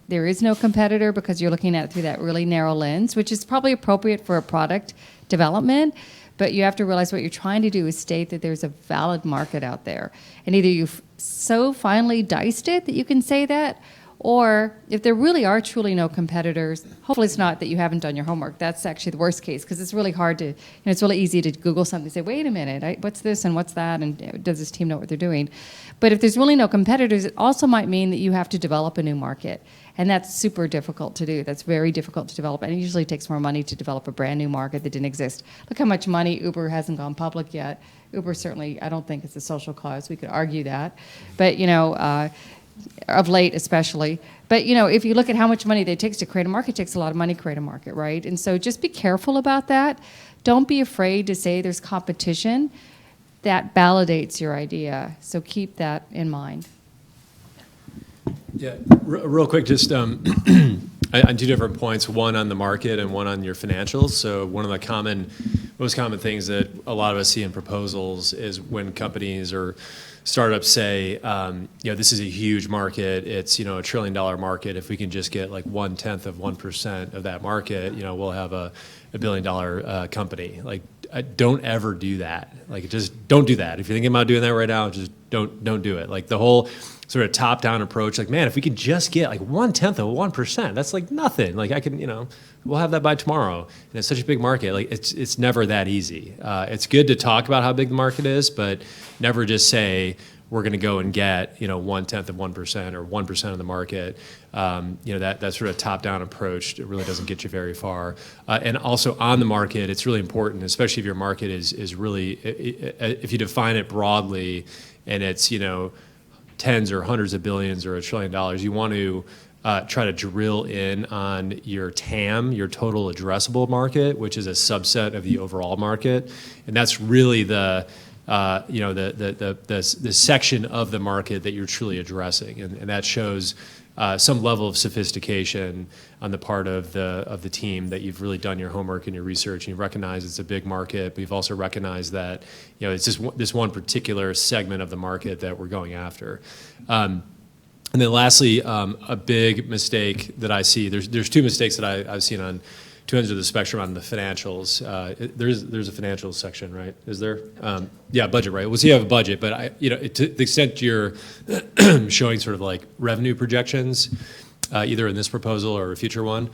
there is no competitor because you're looking at it through that really narrow lens, which is probably appropriate for a product development. But you have to realize what you're trying to do is state that there's a valid market out there. And either you've so finely diced it that you can say that, or if there really are truly no competitors, hopefully it's not that you haven't done your homework. That's actually the worst case, because it's really hard to, it's really easy to Google something and say, wait a minute, what's this and what's that, and does this team know what they're doing? But if there's really no competitors, it also might mean that you have to develop a new market. And that's super difficult to do. That's very difficult to develop. And it usually takes more money to develop a brand new market that didn't exist. Look how much money Uber hasn't gone public yet. Uber certainly, I don't think it's a social cause. We could argue that. But, of late especially. But, if you look at how much money it takes to create a market, it takes a lot of money to create a market, right? And so just be careful about that. Don't be afraid to say there's competition. That validates your idea. So keep that in mind. Yeah, real quick, just on two different points, one on the market and one on your financials. So one of the most common things that a lot of us see in proposals is when companies or startups say, this is a huge market, it's, $1 trillion market. If we can just get like 0.1% of that market, we'll have a $1 billion company. Like, don't ever do that. Like, just don't do that. If you're thinking about doing that right now, just don't do it. Like the whole sort of top-down approach, like, man, if we could just get like 0.1%, that's like nothing. Like I can, we'll have that by tomorrow. And it's such a big market. Like it's never that easy. It's good to talk about how big the market is, but never just say we're going to go and get 0.1% or 1% of the market. That sort of top-down approach, it really doesn't get you very far. And also on the market, it's really important, especially if your market is really, if you define it broadly, and it's tens or hundreds of billions or $1 trillion, you want to try to drill in on your TAM, your total addressable market, which is a subset of the overall market, and that's really the section of the market that you're truly addressing, and that shows some level of sophistication on the part of the team, that you've really done your homework and your research, and you recognize it's a big market, but you've also recognized that it's just this one particular segment of the market that we're going after. And then lastly, a big mistake that I see, there's two mistakes that I've seen on two ends of the spectrum on the financials. There's a financials section, right? Is there? Yeah, budget, right? Well, so you have a budget, but to the extent you're showing sort of like revenue projections, either in this proposal or a future one,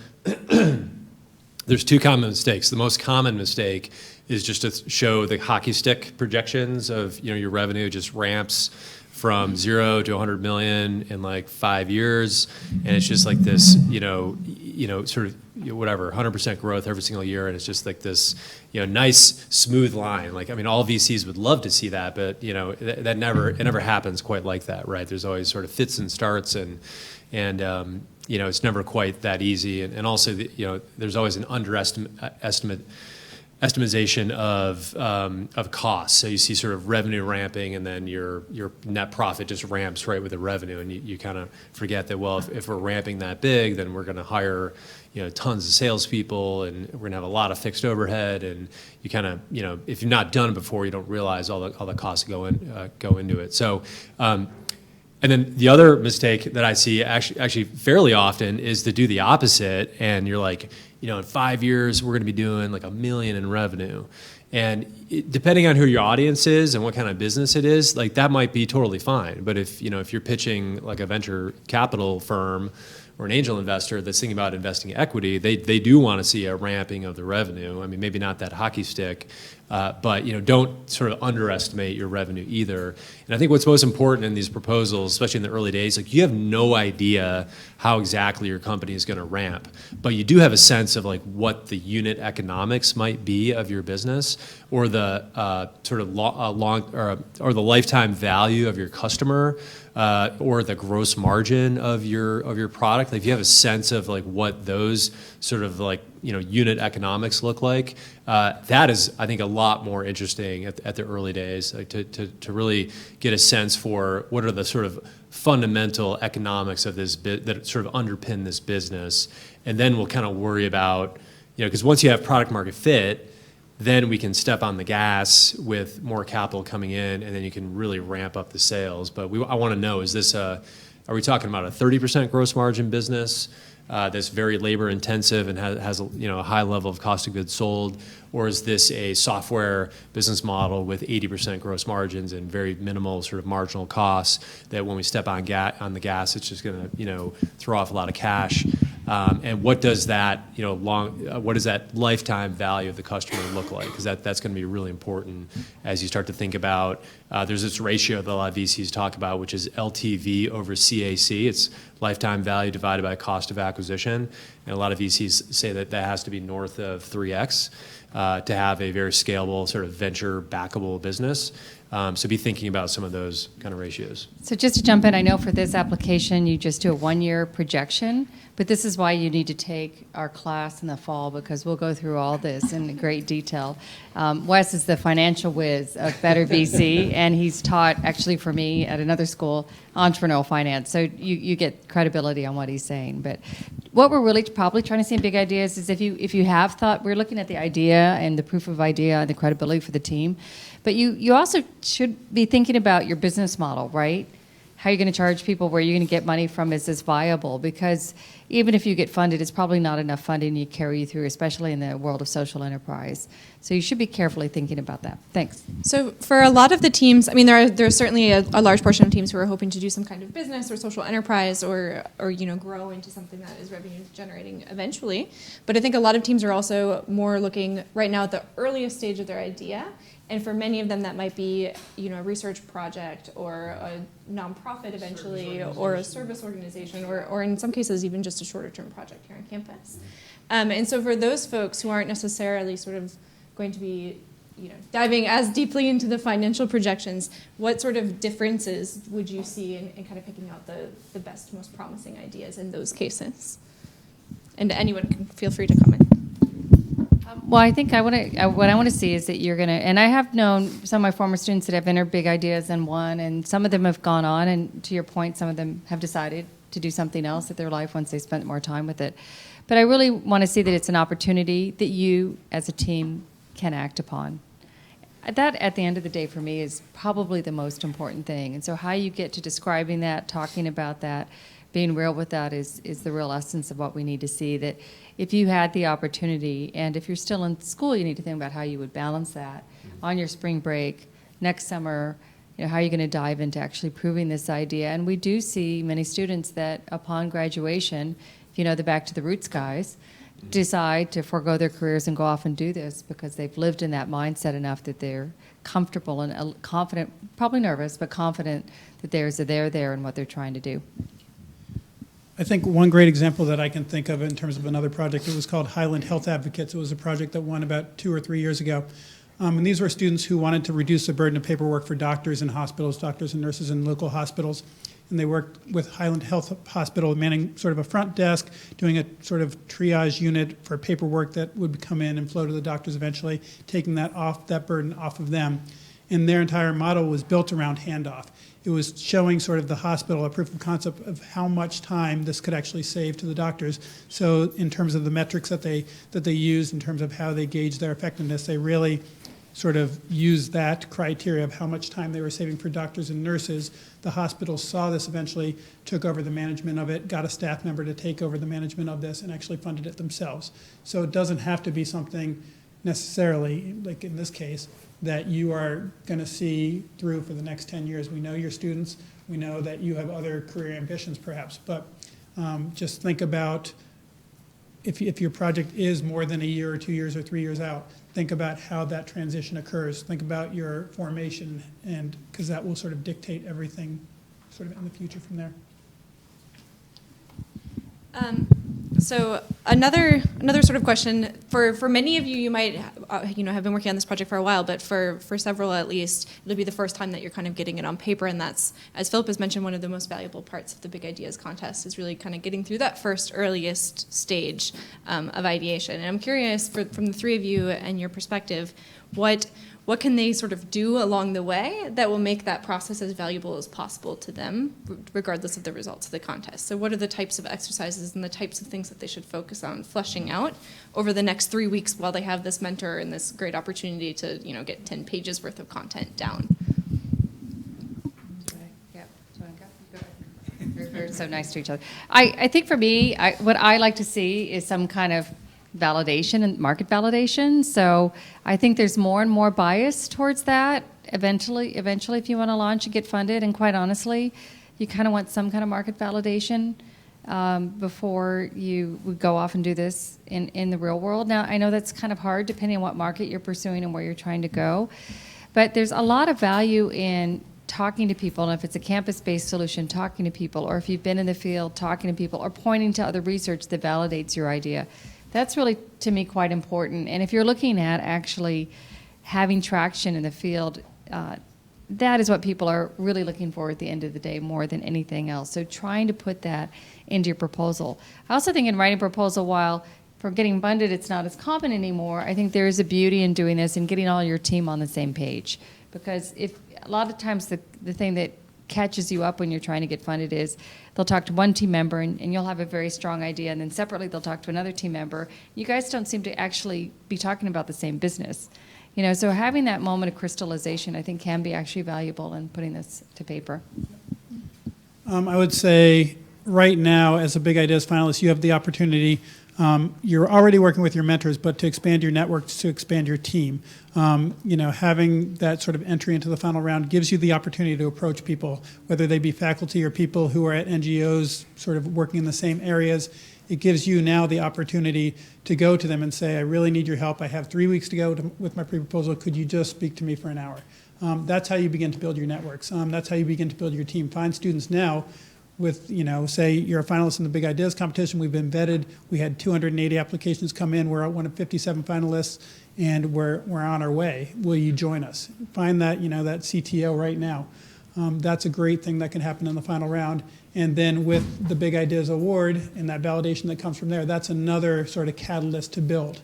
there's two common mistakes. The most common mistake is just to show the hockey stick projections of your revenue just ramps from 0 to 100 million in like 5 years, and it's just like this, sort of whatever, 100% growth every single year, and it's just like this, nice smooth line. Like, I mean, all VCs would love to see that, but it never happens quite like that, right? There's always sort of fits and starts, and it's never quite that easy, and also there's always an underestimate estimation of costs. So you see sort of revenue ramping, and then your net profit just ramps right with the revenue, and you kind of forget that, well, if we're ramping that big, then we're going to hire tons of salespeople, and we're going to have a lot of fixed overhead, and you kind of if you've not done it before, you don't realize all the costs go into it. So. And then the other mistake that I see actually fairly often is to do the opposite, and you're like, in 5 years we're going to be doing like $1 million in revenue, and depending on who your audience is and what kind of business it is, like that might be totally fine. But if you're pitching like a venture capital firm or an angel investor that's thinking about investing equity, they do want to see a ramping of the revenue. I mean, maybe not that hockey stick, but don't sort of underestimate your revenue either. And I think what's most important in these proposals, especially in the early days, like you have no idea how exactly your company is going to ramp, but you do have a sense of like what the unit economics might be of your business, or the sort of or the lifetime value of your customer, or the gross margin of your product. Like if you have a sense of like what those sort of like unit economics look like, that is, I think, a lot more interesting at the early days, like to really get a sense for what are the sort of fundamental economics of this that sort of underpin this business, and then we'll kind of worry about because once you have product market fit, then we can step on the gas with more capital coming in, and then you can really ramp up the sales. But I want to know, are we talking about a 30% gross margin business that's very labor intensive and has a high level of cost of goods sold, or is this a software business model with 80% gross margins and very minimal sort of marginal costs that when we step on the gas, it's just going to throw off a lot of cash? And what does that what does that lifetime value of the customer look like? Because that's going to be really important as you start to think about. There's this ratio that a lot of VCs talk about, which is LTV over CAC. It's lifetime value divided by cost of acquisition, and a lot of VCs say that has to be north of 3x to have a very scalable sort of venture backable business. So be thinking about some of those kind of ratios. So just to jump in, I know for this application, you just do a 1-year projection, but this is why you need to take our class in the fall, because we'll go through all this in great detail. Wes is the financial whiz of Better VC, and he's taught, actually for me at another school, entrepreneurial finance. So you get credibility on what he's saying. But what we're really probably trying to see in big ideas is if you have thought, we're looking at the idea and the proof of idea and the credibility for the team. But you also should be thinking about your business model, right? How you're going to charge people, where you're going to get money from, is this viable? Because even if you get funded, it's probably not enough funding to carry you through, especially in the world of social enterprise. So you should be carefully thinking about that. Thanks. So for a lot of the teams, I mean, there's certainly a large portion of teams who are hoping to do some kind of business or social enterprise or grow into something that is revenue generating eventually. But I think a lot of teams are also more looking right now at the earliest stage of their idea. And for many of them, that might be, a research project or a nonprofit eventually, or a service organization, or in some cases even just a shorter-term project here on campus. And so for those folks who aren't necessarily sort of going to be, diving as deeply into the financial projections, what sort of differences would you see in kind of picking out the best, most promising ideas in those cases? And anyone can feel free to comment. Well, I think what I want to see is that you're going to, and I have known some of my former students that have entered big ideas and won, and some of them have gone on, and to your point, some of them have decided to do something else with their life once they spent more time with it. But I really want to see that it's an opportunity that you, as a team, can act upon. That, at the end of the day, for me, is probably the most important thing. And so how you get to describing that, talking about that, being real with that is the real essence of what we need to see. That if you had the opportunity, and if you're still in school, you need to think about how you would balance that on your spring break, next summer, how are you going to dive into actually proving this idea? And we do see many students that upon graduation, the Back to the Roots guys, decide to forego their careers and go off and do this because they've lived in that mindset enough that they're comfortable and confident, probably nervous, but confident that there's a there in what they're trying to do. I think one great example that I can think of in terms of another project, it was called Highland Health Advocates. It was a project that won about 2 or 3 years ago. And these were students who wanted to reduce the burden of paperwork for doctors in hospitals, doctors and nurses in local hospitals. and they worked with Highland Health Hospital, manning sort of a front desk, doing a sort of triage unit for paperwork that would come in and flow to the doctors eventually, taking that burden off of them. And their entire model was built around handoff. It was showing sort of the hospital a proof of concept of how much time this could actually save to the doctors. So in terms of the metrics that they used, in terms of how they gauge their effectiveness, they really sort of used that criteria of how much time they were saving for doctors and nurses. The hospital saw this eventually, took over the management of it, got a staff member to take over the management of this, and actually funded it themselves. So it doesn't have to be something necessarily, like in this case, that you are going to see through for the next 10 years. We know your students. We know that you have other career ambitions, perhaps. But just think about if your project is more than a year or 2 years or 3 years out, think about how that transition occurs. Think about your formation, and because that will sort of dictate everything sort of in the future from there. So another sort of question for many of you, you might have been working on this project for a while, but for several at least, it'll be the first time that you're kind of getting it on paper, and that's, as Philip has mentioned, one of the most valuable parts of the Big Ideas contest is really kind of getting through that first earliest stage of ideation. And I'm curious, from the three of you and your perspective, what can they sort of do along the way that will make that process as valuable as possible to them, regardless of the results of the contest? So what are the types of exercises and the types of things that they should focus on fleshing out over the next 3 weeks while they have this mentor and this great opportunity to, get 10 pages worth of content down? Yeah. We're so nice to each other. I think for me, what I like to see is some kind of validation and market validation. So I think there's more and more bias towards that. Eventually, if you want to launch and get funded, and quite honestly, you kind of want some kind of market validation before you would go off and do this in the real world. Now, I know that's kind of hard depending on what market you're pursuing and where you're trying to go, but there's a lot of value in talking to people, and if it's a campus-based solution, talking to people, or if you've been in the field, talking to people, or pointing to other research that validates your idea. That's really, to me, quite important. And if you're looking at actually having traction in the field, that is what people are really looking for at the end of the day more than anything else. So trying to put that into your proposal. I also think in writing a proposal, while for getting funded it's not as common anymore, I think there is a beauty in doing this and getting all your team on the same page. Because if a lot of times the thing that catches you up when you're trying to get funded is they'll talk to one team member and you'll have a very strong idea, and then separately they'll talk to another team member. You guys don't seem to actually be talking about the same business. So having that moment of crystallization, I think, can be actually valuable in putting this to paper. I would say right now, as a Big Ideas finalist, you have the opportunity. You're already working with your mentors, but to expand your network, to expand your team. Having that sort of entry into the final round gives you the opportunity to approach people, whether they be faculty or people who are at NGOs sort of working in the same areas. It gives you now the opportunity to go to them and say, I really need your help. I have 3 weeks to go with my pre-proposal. Could you just speak to me for an hour? That's how you begin to build your networks. That's how you begin to build your team. Find students now with, say you're a finalist in the Big Ideas competition, we've been vetted, we had 280 applications come in, we're one of 57 finalists, and we're on our way. Will you join us? Find that, that CTO right now. That's a great thing that can happen in the final round. And then with the Big Ideas Award and that validation that comes from there, that's another sort of catalyst to build.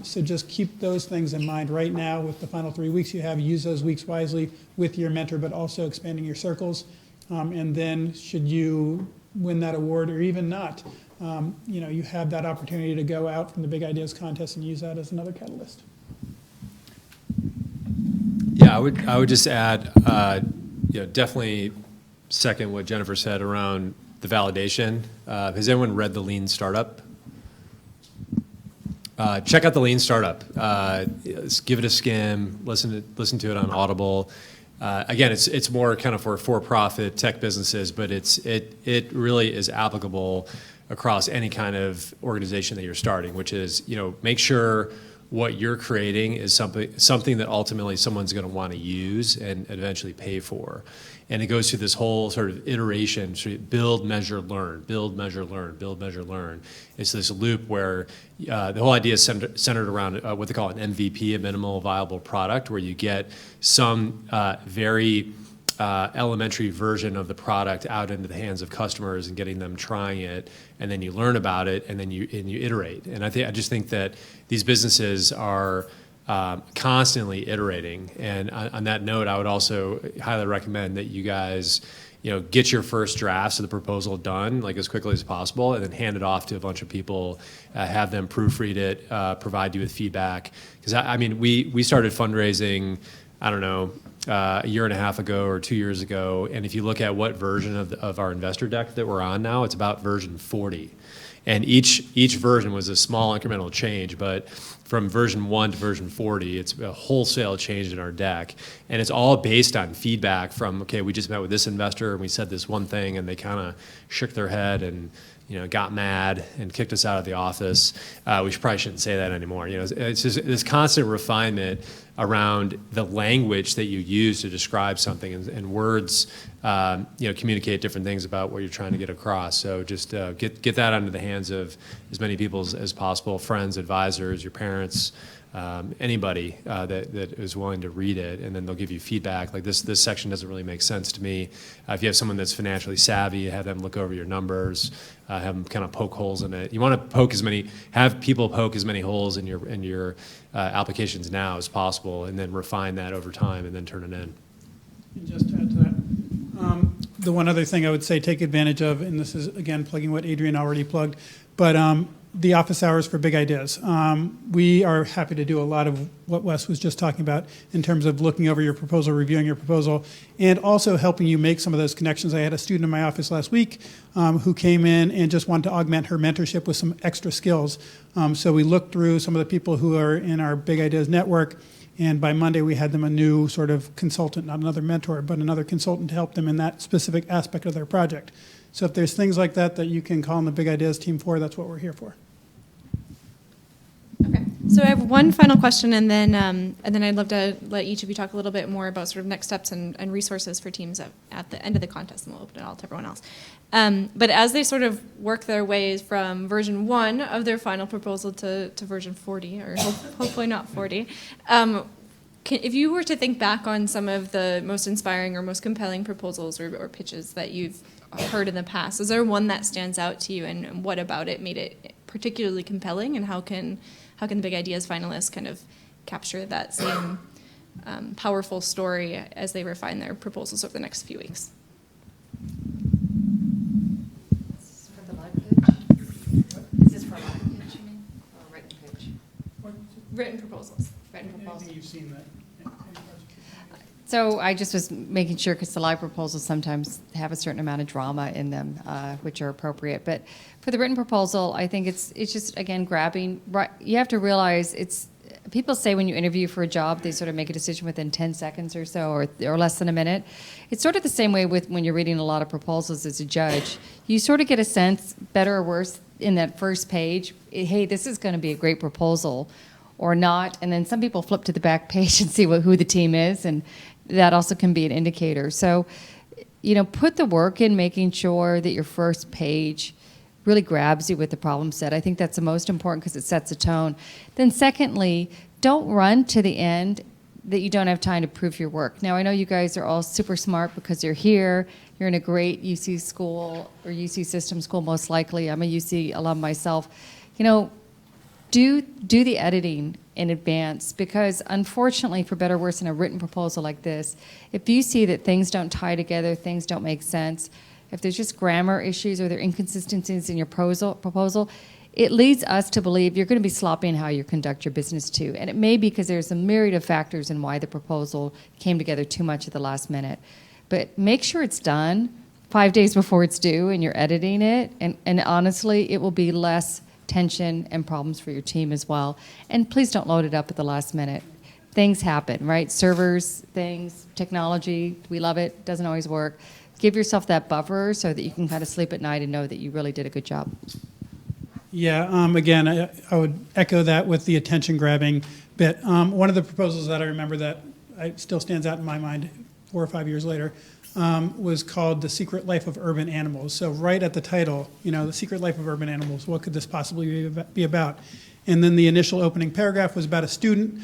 So just keep those things in mind right now with the final 3 weeks you have. Use those weeks wisely with your mentor, but also expanding your circles. And then should you win that award or even not, you have that opportunity to go out from the Big Ideas contest and use that as another catalyst. Yeah, I would just add, definitely second what Jennifer said around the validation. Has anyone read The Lean Startup? Check out The Lean Startup. Give it a skim. Listen to it on Audible. Again, it's more kind of for-profit tech businesses, but it really is applicable across any kind of organization that you're starting, which is, make sure what you're creating is something that ultimately someone's going to want to use and eventually pay for. And it goes through this whole sort of iteration, build, measure, learn, build, measure, learn, build, measure, learn. It's this loop where the whole idea is centered around what they call an MVP, a minimal viable product, where you get some very elementary version of the product out into the hands of customers and getting them trying it, and then you learn about it, and then you iterate. And I just think that these businesses are constantly iterating. And on that note, I would also highly recommend that you guys, get your first drafts of the proposal done like as quickly as possible, and then hand it off to a bunch of people, have them proofread it, provide you with feedback. Because we started fundraising, I don't know, a year and a half ago or 2 years ago, and if you look at what version of our investor deck that we're on now, it's about version 40. And each version was a small incremental change, but from version 1 to version 40, it's a wholesale change in our deck. And it's all based on feedback from, okay, we just met with this investor and we said this one thing and they kind of shook their head and got mad and kicked us out of the office. We probably shouldn't say that anymore. It's just this constant refinement around the language that you use to describe something, and words, communicate different things about what you're trying to get across. So just get that onto the hands of as many people as possible, friends, advisors, your parents, anybody that is willing to read it, and then they'll give you feedback. Like this section doesn't really make sense to me. If you have someone that's financially savvy, have them look over your numbers, have them kind of poke holes in it. You want to have people poke as many holes in your applications now as possible, and then refine that over time, and then turn it in. And just to add to that, the one other thing I would say take advantage of, and this is again plugging what Adrian already plugged, but the office hours for big ideas. We are happy to do a lot of what Wes was just talking about in terms of looking over your proposal, reviewing your proposal, and also helping you make some of those connections. I had a student in my office last week who came in and just wanted to augment her mentorship with some extra skills. So we looked through some of the people who are in our Big Ideas network, and by Monday we had them a new sort of consultant, not another mentor, but another consultant to help them in that specific aspect of their project. So if there's things like that that you can call on the Big Ideas team for, that's what we're here for. Okay, so I have one final question, and then I'd love to let each of you talk a little bit more about sort of next steps and resources for teams at the end of the contest, and we'll open it all to everyone else. But as they sort of work their ways from version 1 of their final proposal to version 40, or hopefully not 40, if you were to think back on some of the most inspiring or most compelling proposals or pitches that you've heard in the past, is there one that stands out to you, and what about it made it particularly compelling, and how can the Big Ideas finalists kind of capture that same powerful story as they refine their proposals over the next few weeks? For the live pitch? Is this for a live pitch, you mean, or a written pitch? Written proposals. Anything you've seen that. So I just was making sure, because the live proposals sometimes have a certain amount of drama in them, which are appropriate. But for the written proposal, I think it's just, again, grabbing. Right, you have to realize people say when you interview for a job, they sort of make a decision within 10 seconds or so, or less than a minute. It's sort of the same way with when you're reading a lot of proposals as a judge. You sort of get a sense, better or worse, in that first page, hey, this is going to be a great proposal, or not. And then some people flip to the back page and see who the team is, and that also can be an indicator. So, put the work in making sure that your first page really grabs you with the problem set. I think that's the most important, because it sets a tone. Then secondly, don't run to the end that you don't have time to prove your work. Now, I know you guys are all super smart because you're here. You're in a great UC school, or UC system school most likely. I'm a UC alum myself. Do the editing in advance, because unfortunately, for better or worse, in a written proposal like this, if you see that things don't tie together, things don't make sense, if there's just grammar issues or there are inconsistencies in your proposal, it leads us to believe you're going to be sloppy in how you conduct your business too. And it may be because there's a myriad of factors in why the proposal came together too much at the last minute. But make sure it's done 5 days before it's due and you're editing it, and honestly, it will be less tension and problems for your team as well. And please don't load it up at the last minute. Things happen, right? Servers, things, technology, we love it, doesn't always work. Give yourself that buffer so that you can kind of sleep at night and know that you really did a good job. Yeah, again, I would echo that with the attention grabbing bit. One of the proposals that I remember that still stands out in my mind 4 or 5 years later was called The Secret Life of Urban Animals. So right at the title, The Secret Life of Urban Animals, what could this possibly be about? And then the initial opening paragraph was about a student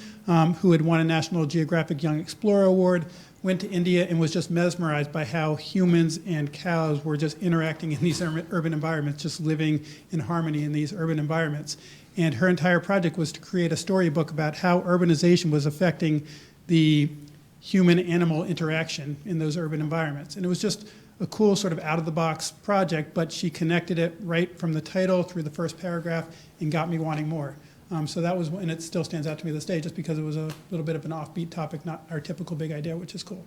who had won a National Geographic Young Explorer Award, went to India and was just mesmerized by how humans and cows were just interacting in these urban environments, just living in harmony in these urban environments. And her entire project was to create a storybook about how urbanization was affecting the human-animal interaction in those urban environments. And it was just a cool sort of out-of-the-box project, but she connected it right from the title through the first paragraph and got me wanting more. So that was, and it still stands out to me this day just because it was a little bit of an offbeat topic, not our typical big idea, which is cool.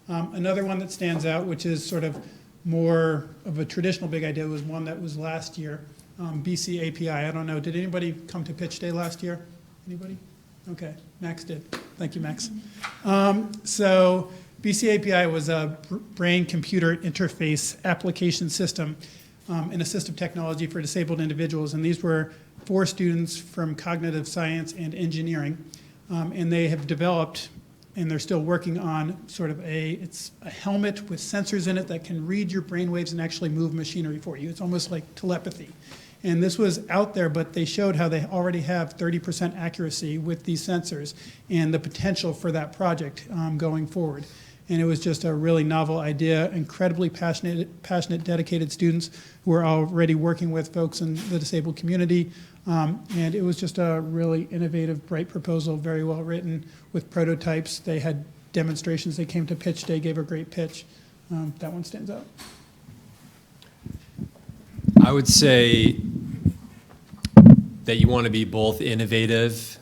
Another one that stands out, which is sort of more of a traditional big idea, was one that was last year, BC API. I don't know, did anybody come to pitch day last year? Anybody? Okay, Max did. Thank you, Max. So BC API was a brain-computer interface application system and assistive technology for disabled individuals. And these were 4 students from cognitive science and engineering. And they have developed, and they're still working on, sort of it's a helmet with sensors in it that can read your brainwaves and actually move machinery for you. It's almost like telepathy. And this was out there, but they showed how they already have 30% accuracy with these sensors and the potential for that project going forward. And it was just a really novel idea, incredibly passionate, dedicated students who were already working with folks in the disabled community. And it was just a really innovative, bright proposal, very well written with prototypes. They had demonstrations. They came to pitch day, gave a great pitch. That one stands out. I would say that you want to be both innovative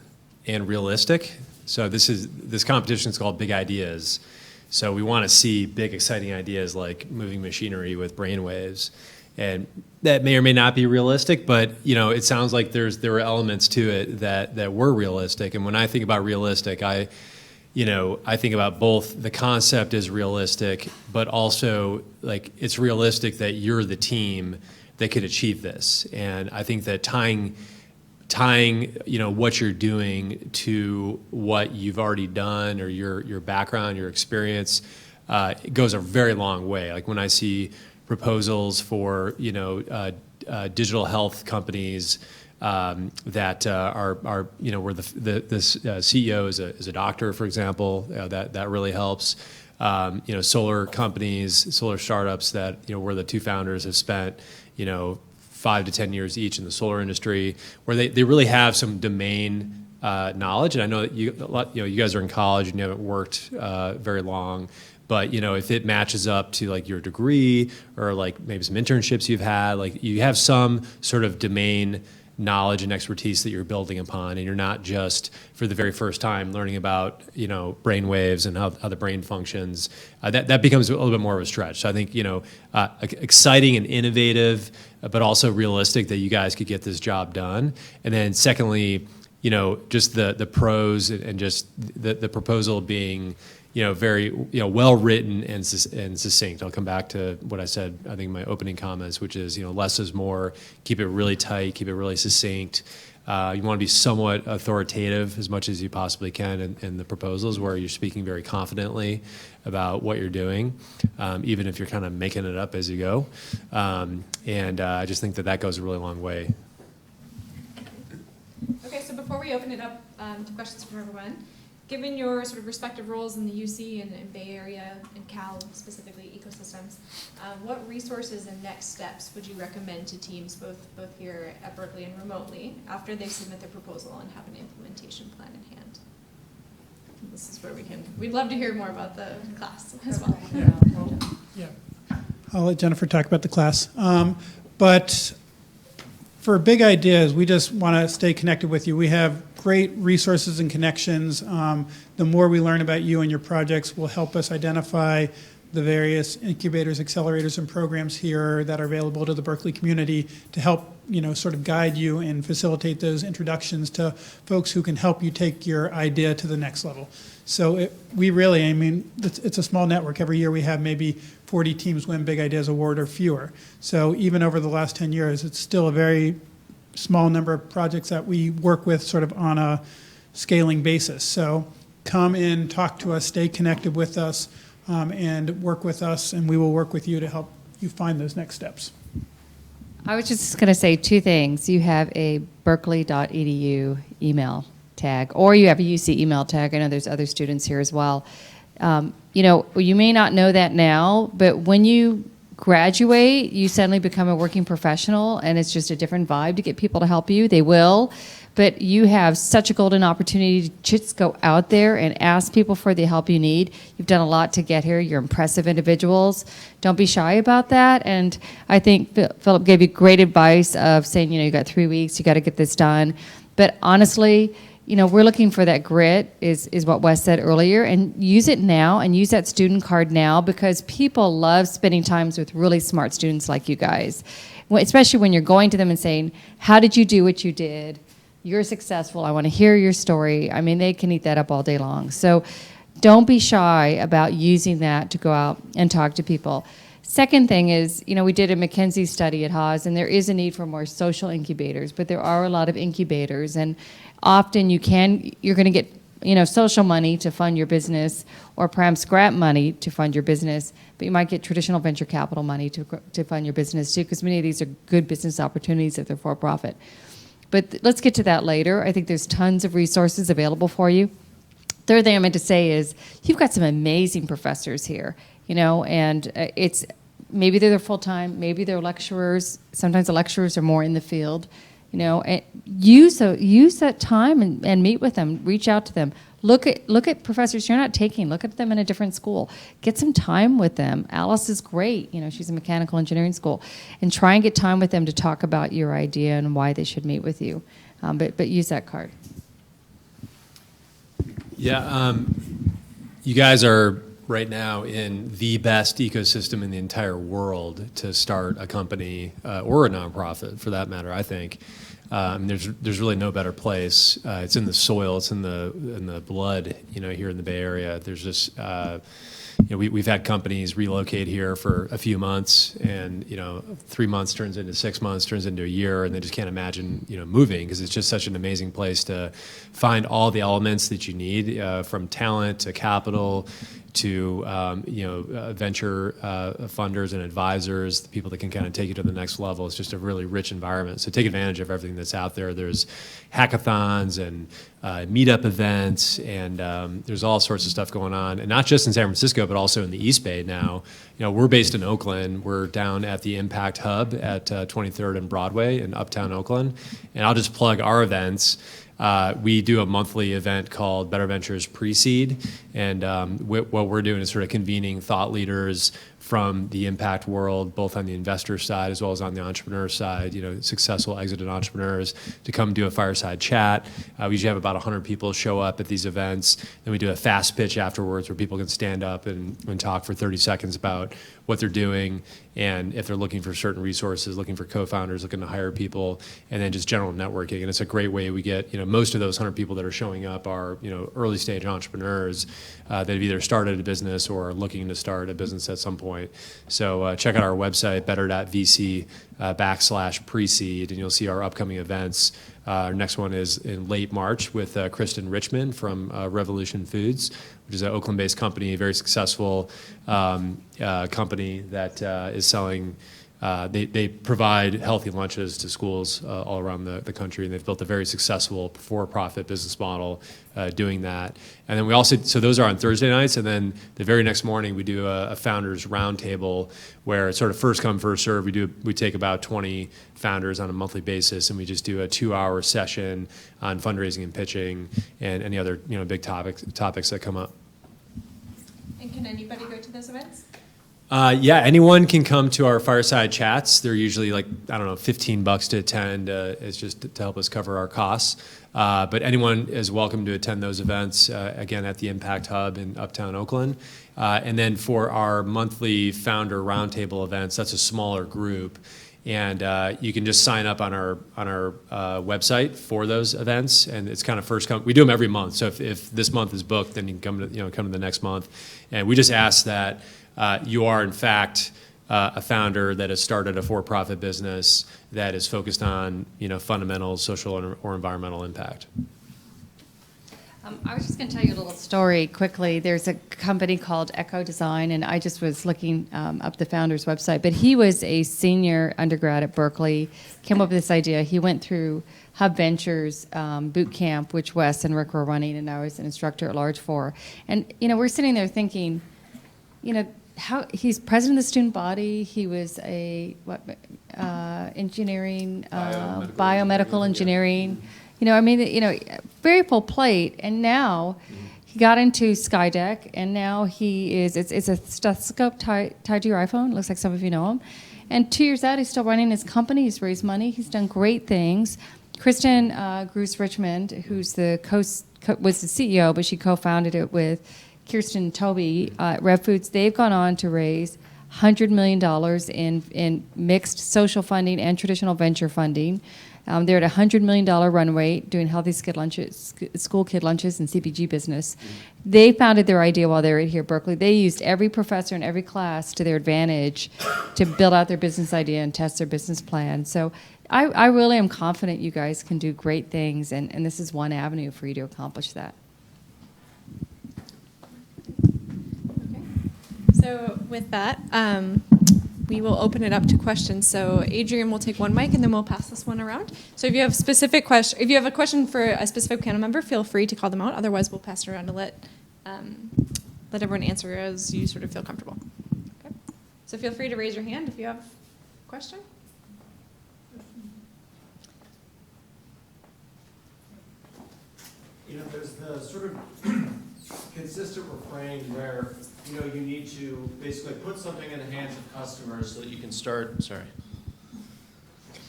and realistic. So this competition is called Big Ideas. So we want to see big, exciting ideas like moving machinery with brainwaves. And that may or may not be realistic, but it sounds like there were elements to it that were realistic. And when I think about realistic, I think about both the concept is realistic, but also like it's realistic that you're the team that could achieve this. And I think that tying what you're doing to what you've already done or your background, your experience, it goes a very long way. Like when I see proposals for digital health companies that are where the CEO is a doctor, for example, that really helps. Solar companies, solar startups that where the 2 founders have spent 5 to 10 years each in the solar industry, where they really have some domain knowledge. And I know that you guys are in college and you haven't worked very long, but if it matches up to like your degree or like maybe some internships you've had, like you have some sort of domain knowledge and expertise that you're building upon, and you're not just for the very first time learning about brain waves and how the brain functions. That becomes a little bit more of a stretch. So I think exciting and innovative, but also realistic that you guys could get this job done. And then secondly, just the pros and just the proposal being very well written and succinct. I'll come back to what I said, I think in my opening comments, which is less is more. Keep it really tight, keep it really succinct. You want to be somewhat authoritative as much as you possibly can in the proposals, where you're speaking very confidently about what you're doing, even if you're kind of making it up as you go. And I just think that goes a really long way. Okay, so before we open it up to questions from everyone, given your sort of respective roles in the UC and Bay Area and Cal, specifically ecosystems, what resources and next steps would you recommend to teams both here at Berkeley and remotely after they submit their proposal and have an implementation plan in hand? This is where we'd love to hear more about the class as well. Yeah. I'll let Jennifer talk about the class. But for big ideas, we just want to stay connected with you. We have great resources and connections. The more we learn about you and your projects will help us identify the various incubators, accelerators, and programs here that are available to the Berkeley community to help, sort of guide you and facilitate those introductions to folks who can help you take your idea to the next level. So it's a small network. Every year we have maybe 40 teams win Big Ideas Award or fewer. So even over the last 10 years, it's still a very small number of projects that we work with sort of on a scaling basis. So come in, talk to us, stay connected with us, and work with us, and we will work with you to help you find those next steps. I was just going to say 2 things. You have a berkeley.edu email tag, or you have a UC email tag. I know there's other students here as well. You may not know that now, but when you graduate, you suddenly become a working professional, and it's just a different vibe to get people to help you. They will, but you have such a golden opportunity to just go out there and ask people for the help you need. You've done a lot to get here. You're impressive individuals. Don't be shy about that. And I think Philip gave you great advice of saying, you got 3 weeks, you got to get this done. But honestly, we're looking for that grit, is what Wes said earlier, and use it now and use that student card now, because people love spending times with really smart students like you guys, especially when you're going to them and saying, how did you do what you did? You're successful. I want to hear your story. I mean, they can eat that up all day long. So don't be shy about using that to go out and talk to people. Second thing is, we did a McKinsey study at Haas, and there is a need for more social incubators, but there are a lot of incubators, and often you're going to get, social money to fund your business, or perhaps grant money to fund your business, but you might get traditional venture capital money to fund your business too, because many of these are good business opportunities if they're for profit. But let's get to that later. I think there's tons of resources available for you. Third thing I meant to say is you've got some amazing professors here, and it's maybe they're full-time, maybe they're lecturers. Sometimes the lecturers are more in the field. And use that time and meet with them, reach out to them. Look at professors you're not taking. Look at them in a different school. Get some time with them. Alice is great. She's a mechanical engineering school, and try and get time with them to talk about your idea and why they should meet with you. But use that card. Yeah, you guys are right now in the best ecosystem in the entire world to start a company or a nonprofit, for that matter. I think there's really no better place. It's in the soil. It's in the blood. Here in the Bay Area, there's just we've had companies relocate here for a few months, and 3 months turns into 6 months, turns into a year, and they just can't imagine moving, because it's just such an amazing place to find all the elements that you need, from talent to capital to venture funders and advisors, the people that can kind of take you to the next level. It's just a really rich environment. So take advantage of everything that's out there. There's hackathons and meetup events, and there's all sorts of stuff going on, and not just in San Francisco, but also in the East Bay now. We're based in Oakland. We're down at the Impact Hub at 23rd and Broadway in Uptown Oakland, and I'll just plug our events. We do a monthly event called Better Ventures Pre-Seed, and what we're doing is sort of convening thought leaders from the impact world, both on the investor side as well as on the entrepreneur side, successful exited entrepreneurs, to come do a fireside chat. We usually have about 100 people show up at these events. Then we do a fast pitch afterwards where people can stand up and talk for 30 seconds about what they're doing, and if they're looking for certain resources, looking for co-founders, looking to hire people, and then just general networking. And it's a great way we get, most of those 100 people that are showing up are, early stage entrepreneurs that have either started a business or are looking to start a business at some point. So check out our website, better.vc/pre-seed, and you'll see our upcoming events. Our next one is in late March with Kristen Richmond from Revolution Foods, which is an Oakland-based company, a very successful company that is selling. They provide healthy lunches to schools all around the country, and they've built a very successful for-profit business model doing that. And then we also, so those are on Thursday nights, and then the very next morning we do a founders roundtable where it's sort of first come, first serve. We take about 20 founders on a monthly basis, and we just do a 2-hour session on fundraising and pitching and any other big topics that come up. And can anybody go to those events? Yeah, anyone can come to our fireside chats. They're usually $15 to attend. It's just to help us cover our costs. But anyone is welcome to attend those events, again, at the Impact Hub in Uptown Oakland. And then for our monthly founder roundtable events, that's a smaller group. And you can just sign up on our website for those events, and it's kind of first come. We do them every month, so if this month is booked, then you can come to the next month. And we just ask that you are in fact a founder that has started a for-profit business that is focused on fundamental social or environmental impact. I was just going to tell you a little story quickly. There's a company called Echo Design, and I just was looking up the founder's website. But he was a senior undergrad at Berkeley, came up with this idea. He went through Hub Ventures boot camp, which Wes and Rick were running, and I was an instructor at large for. And, we're sitting there thinking, how he's president of the student body. He was a engineering, biomedical engineering. Very full plate. And now he got into Skydeck, and now he is. It's a stethoscope tied to your iPhone. Looks like some of you know him. And 2 years out, he's still running his company. He's raised money. He's done great things. Kristen Gruce Richmond, who's was the CEO, but she co-founded it with Kirsten Toby at Rev Foods. They've gone on to raise $100 million in mixed social funding and traditional venture funding. They're at a $100 million run rate doing healthy school kid lunches and CPG business. They founded their idea while they were here at Berkeley. They used every professor in every class to their advantage to build out their business idea and test their business plan. So I really am confident you guys can do great things, and this is one avenue for you to accomplish that. Okay. So with that, we will open it up to questions. So Adrian will take one mic, and then we'll pass this one around. So if you have if you have a question for a specific panel member, feel free to call them out. Otherwise, we'll pass it around to let everyone answer as you sort of feel comfortable. Okay. So feel free to raise your hand if you have a question. There's the sort of consistent refrain where, you need to basically put something in the hands of customers so that you can start,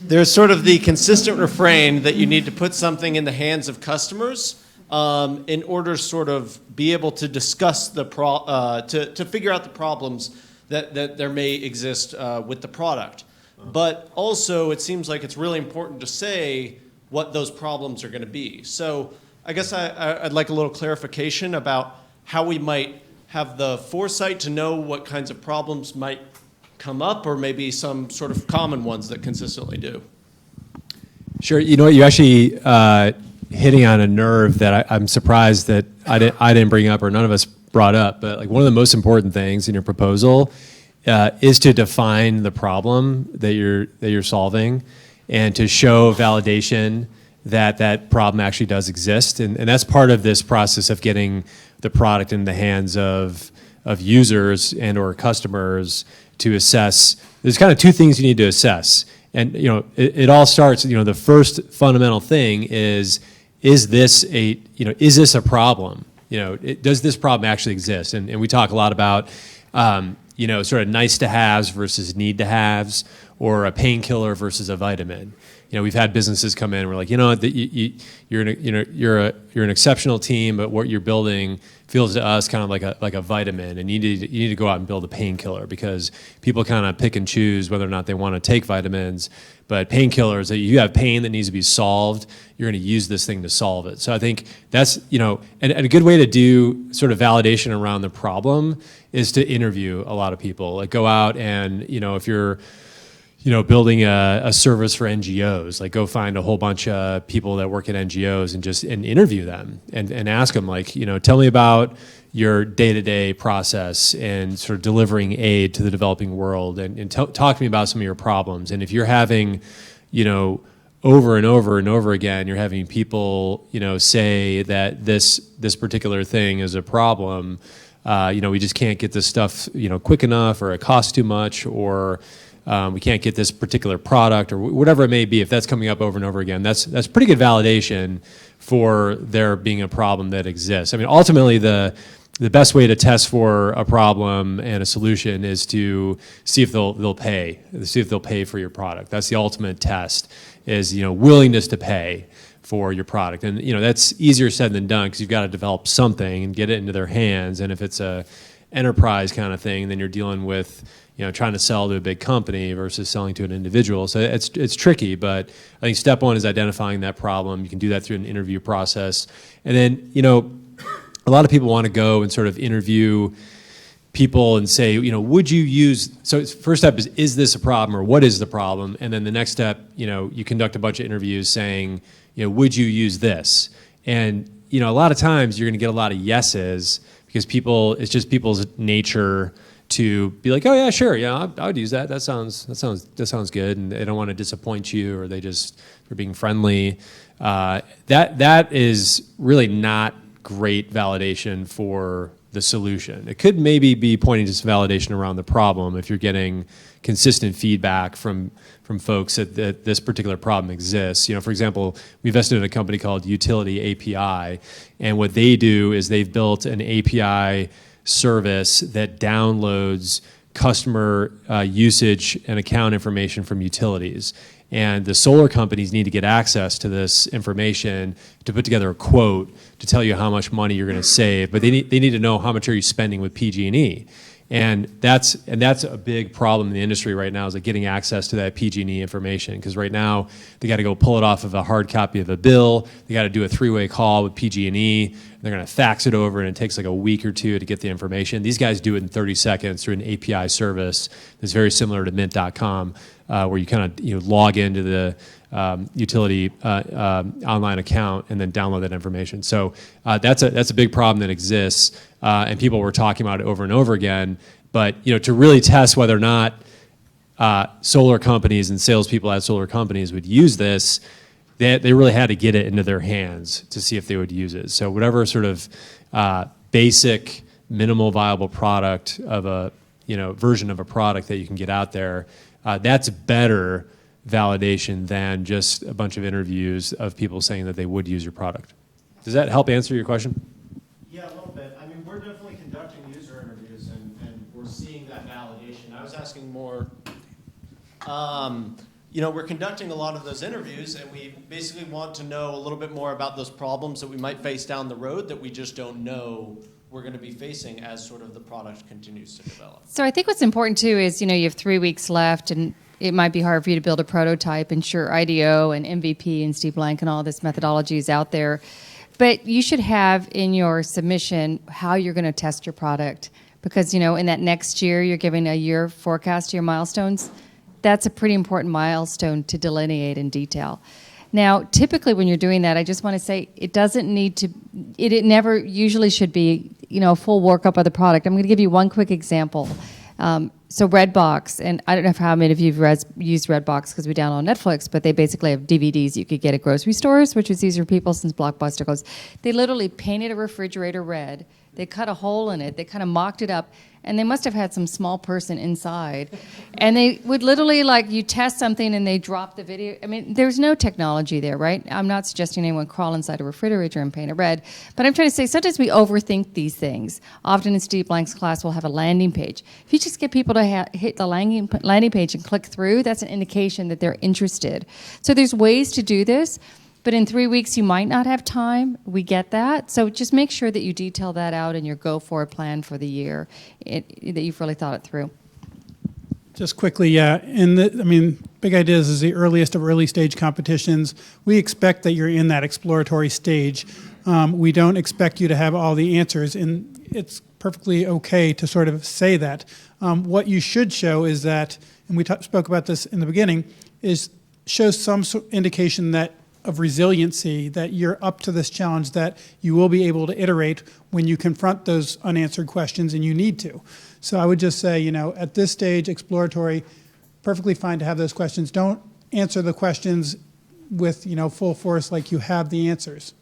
There's sort of the consistent refrain that you need to put something in the hands of customers in order to sort of be able to discuss to figure out the problems that there may exist with the product. But also, it seems like it's really important to say what those problems are going to be. So I guess I'd like a little clarification about how we might have the foresight to know what kinds of problems might come up, or maybe some sort of common ones that consistently do. Sure. You know what? You're actually hitting on a nerve that I'm surprised that I didn't bring up, or none of us brought up. But like, one of the most important things in your proposal is to define the problem that you're solving, and to show validation that problem actually does exist. And that's part of this process of getting the product in the hands of users and or customers to assess. There's kind of two things you need to assess. And it all starts, the first fundamental thing is this a problem? Does this problem actually exist? And we talk a lot about sort of nice to haves versus need to haves, or a painkiller versus a vitamin. We've had businesses come in and we're like, you're an exceptional team, but what you're building feels to us kind of like a vitamin, and you need to go out and build a painkiller, because people kind of pick and choose whether or not they want to take vitamins. But painkillers, that you have pain that needs to be solved, you're going to use this thing to solve it. So I think that's, and a good way to do sort of validation around the problem is to interview a lot of people. Like, go out and, if you're building a service for NGOs, like, go find a whole bunch of people that work at NGOs and interview them and ask them, like, tell me about your day-to-day process and sort of delivering aid to the developing world, and talk to me about some of your problems. And if you're having, over and over and over again, you're having people, say that this particular thing is a problem, we just can't get this stuff, quick enough, or it costs too much, or we can't get this particular product, or whatever it may be. If that's coming up over and over again, that's pretty good validation for there being a problem that exists. I mean, ultimately, the best way to test for a problem and a solution is to see if they'll pay, see if they'll pay for your product. That's the ultimate test, is willingness to pay for your product. And that's easier said than done, because you've got to develop something and get it into their hands. And if it's a enterprise kind of thing, then you're dealing with trying to sell to a big company versus selling to an individual. So it's tricky, but I think step one is identifying that problem. You can do that through an interview process. And then, a lot of people want to go and sort of interview people and say, would you use, so first step is this a problem, or what is the problem? And then the next step, you conduct a bunch of interviews saying, would you use this? And, a lot of times you're going to get a lot of yeses because it's just people's nature to be like, oh yeah, sure, yeah, I would use that. That sounds good, and they don't want to disappoint you, or they're being friendly. That is really not great validation for the solution. It could maybe be pointing to some validation around the problem if you're getting consistent feedback from folks that this particular problem exists. For example, we invested in a company called Utility API, and what they do is they've built an API service that downloads customer usage and account information from utilities. And the solar companies need to get access to this information to put together a quote to tell you how much money you're going to save. But they need to know how much are you spending with PG&E. And that's a big problem in the industry right now, is like getting access to that PG&E information. Because right now they got to go pull it off of a hard copy of a bill. They got to do a three-way call with PG&E. They're going to fax it over, and it takes like a week or two to get the information. These guys do it in 30 seconds through an API service that's very similar to Mint.com, where you kind of log into the utility online account and then download that information. So that's a big problem that exists, and people were talking about it over and over again. But to really test whether or not solar companies and salespeople at solar companies would use this, they really had to get it into their hands to see if they would use it. So whatever sort of basic minimal viable product of a version of a product that you can get out there, that's better validation than just a bunch of interviews of people saying that they would use your product. Does that help answer your question? Yeah, a little bit. I mean, we're definitely conducting user interviews, and we're seeing that validation. I was asking more, we're conducting a lot of those interviews, and we basically want to know a little bit more about those problems that we might face down the road that we just don't know we're going to be facing as sort of the product continues to develop. So I think what's important too is, you have 3 weeks left, and it might be hard for you to build a prototype, and sure, IDO and MVP and Steve Blank and all this methodology is out there. But you should have in your submission how you're going to test your product. Because, in that next year, you're giving a year forecast to your milestones. That's a pretty important milestone to delineate in detail. Now, typically when you're doing that, I just want to say it doesn't need to, it never usually should be, a full workup of the product. I'm going to give you one quick example. So Redbox, and I don't know how many of you have used Redbox because we download Netflix, but they basically have DVDs you could get at grocery stores, which is easier for people since Blockbuster goes. They literally painted a refrigerator red. They cut a hole in it. They kind of mocked it up. And they must have had some small person inside. And they would literally, you test something and they drop the video. I mean, there's no technology there, right? I'm not suggesting anyone crawl inside a refrigerator and paint it red. But I'm trying to say sometimes we overthink these things. Often in Steve Blank's class, we'll have a landing page. If you just get people to hit the landing page and click through, that's an indication that they're interested. So there's ways to do this. But in 3 weeks, you might not have time. We get that. So just make sure that you detail that out in your go-forward plan for the year, that you've really thought it through. Just quickly, yeah. Big Ideas is the earliest of early stage competitions. We expect that you're in that exploratory stage. We don't expect you to have all the answers, and it's perfectly okay to sort of say that. What you should show is that, and we spoke about this in the beginning, is show some indication that of resiliency, that you're up to this challenge, that you will be able to iterate when you confront those unanswered questions, and you need to. So I would just say, at this stage, exploratory, perfectly fine to have those questions. Don't answer the questions with, full force like you have the answers.